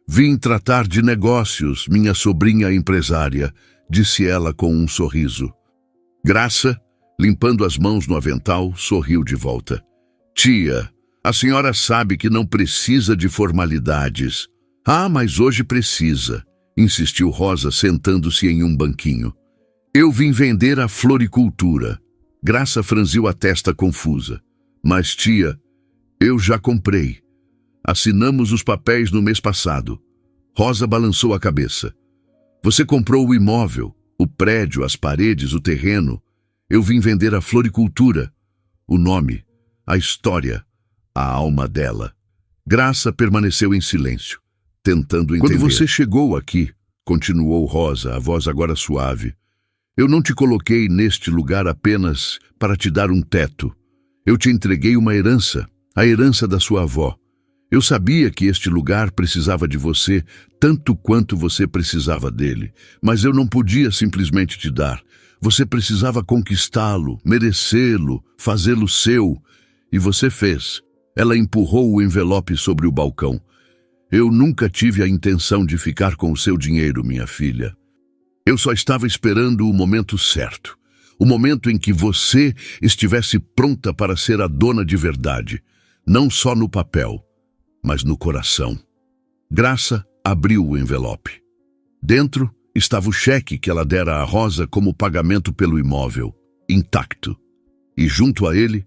"Vim tratar de negócios, minha sobrinha empresária", disse ela com um sorriso. Graça Limpando as mãos no avental, sorriu de volta. Tia, a senhora sabe que não precisa de formalidades. Ah, mas hoje precisa, insistiu Rosa, sentando-se em um banquinho. Eu vim vender a floricultura. Graça franziu a testa confusa. Mas, tia, eu já comprei. Assinamos os papéis no mês passado. Rosa balançou a cabeça. Você comprou o imóvel, o prédio, as paredes, o terreno. Eu vim vender a floricultura. O nome, a história, a alma dela. Graça permaneceu em silêncio, tentando entender. Quando você chegou aqui, continuou Rosa, a voz agora suave, eu não te coloquei neste lugar apenas para te dar um teto. Eu te entreguei uma herança, a herança da sua avó. Eu sabia que este lugar precisava de você tanto quanto você precisava dele, mas eu não podia simplesmente te dar. Você precisava conquistá-lo, merecê-lo, fazê-lo seu, e você fez. Ela empurrou o envelope sobre o balcão. Eu nunca tive a intenção de ficar com o seu dinheiro, minha filha. Eu só estava esperando o momento certo. O momento em que você estivesse pronta para ser a dona de verdade. Não só no papel, mas no coração. Graça abriu o envelope. Dentro estava o cheque que ela dera a Rosa como pagamento pelo imóvel, intacto. E junto a ele,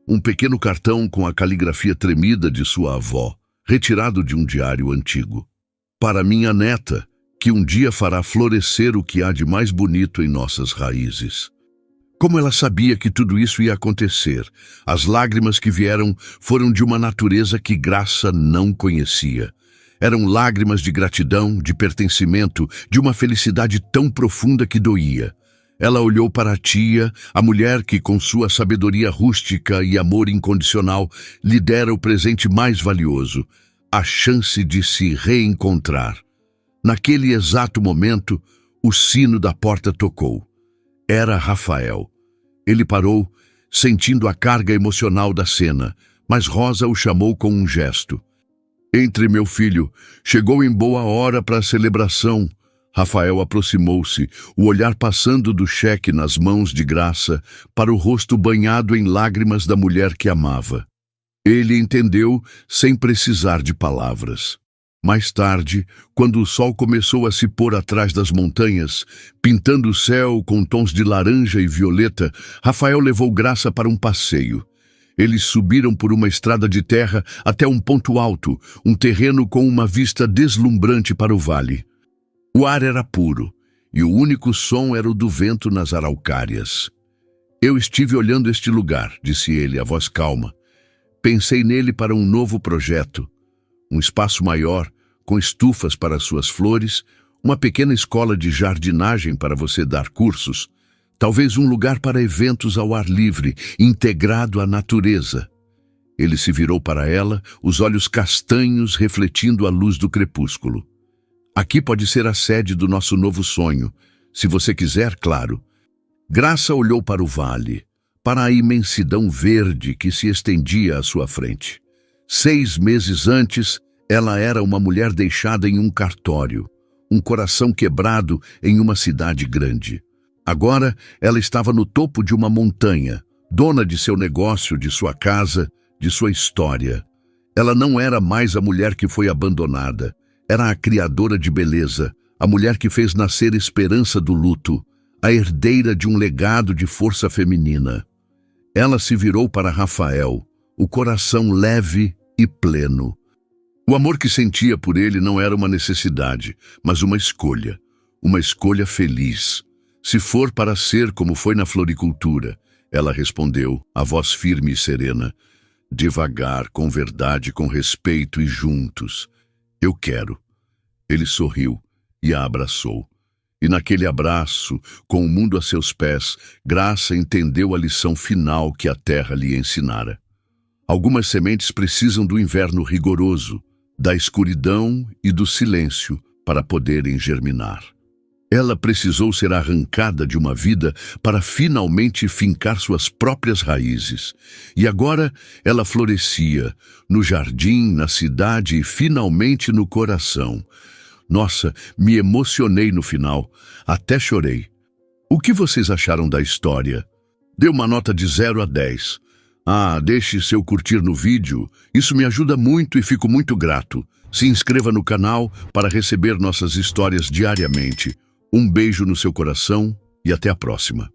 um pequeno cartão com a caligrafia tremida de sua avó, retirado de um diário antigo. Para minha neta, que um dia fará florescer o que há de mais bonito em nossas raízes. Como ela sabia que tudo isso ia acontecer, as lágrimas que vieram foram de uma natureza que Graça não conhecia. Eram lágrimas de gratidão, de pertencimento, de uma felicidade tão profunda que doía. Ela olhou para a tia, a mulher que, com sua sabedoria rústica e amor incondicional, lhe dera o presente mais valioso, a chance de se reencontrar. Naquele exato momento, o sino da porta tocou. Era Rafael. Ele parou, sentindo a carga emocional da cena, mas Rosa o chamou com um gesto. Entre, meu filho, chegou em boa hora para a celebração. Rafael aproximou-se, o olhar passando do cheque nas mãos de Graça para o rosto banhado em lágrimas da mulher que amava. Ele entendeu sem precisar de palavras. Mais tarde, quando o sol começou a se pôr atrás das montanhas, pintando o céu com tons de laranja e violeta, Rafael levou Graça para um passeio. Eles subiram por uma estrada de terra até um ponto alto, um terreno com uma vista deslumbrante para o vale. O ar era puro, e o único som era o do vento nas araucárias. Eu estive olhando este lugar, disse ele, a voz calma. Pensei nele para um novo projeto. Um espaço maior, com estufas para suas flores, uma pequena escola de jardinagem para você dar cursos, talvez um lugar para eventos ao ar livre, integrado à natureza. Ele se virou para ela, os olhos castanhos refletindo a luz do crepúsculo. Aqui pode ser a sede do nosso novo sonho, se você quiser, claro. Graça olhou para o vale, para a imensidão verde que se estendia à sua frente. 6 meses antes, ela era uma mulher deixada em um cartório, um coração quebrado em uma cidade grande. Agora, ela estava no topo de uma montanha, dona de seu negócio, de sua casa, de sua história. Ela não era mais a mulher que foi abandonada. Era a criadora de beleza, a mulher que fez nascer esperança do luto, a herdeira de um legado de força feminina. Ela se virou para Rafael, o coração leve e pleno. O amor que sentia por ele não era uma necessidade, mas uma escolha feliz. Se for para ser como foi na floricultura, ela respondeu, a voz firme e serena, devagar, com verdade, com respeito e juntos. Eu quero. Ele sorriu e a abraçou. E naquele abraço, com o mundo a seus pés, Graça entendeu a lição final que a terra lhe ensinara. Algumas sementes precisam do inverno rigoroso, da escuridão e do silêncio para poderem germinar. Ela precisou ser arrancada de uma vida para finalmente fincar suas próprias raízes. E agora ela florescia, no jardim, na cidade e finalmente no coração. Nossa, me emocionei no final, até chorei. O que vocês acharam da história? Dê uma nota de 0 a 10. Deixe seu curtir no vídeo, isso me ajuda muito e fico muito grato. Se inscreva no canal para receber nossas histórias diariamente. Um beijo no seu coração e até a próxima.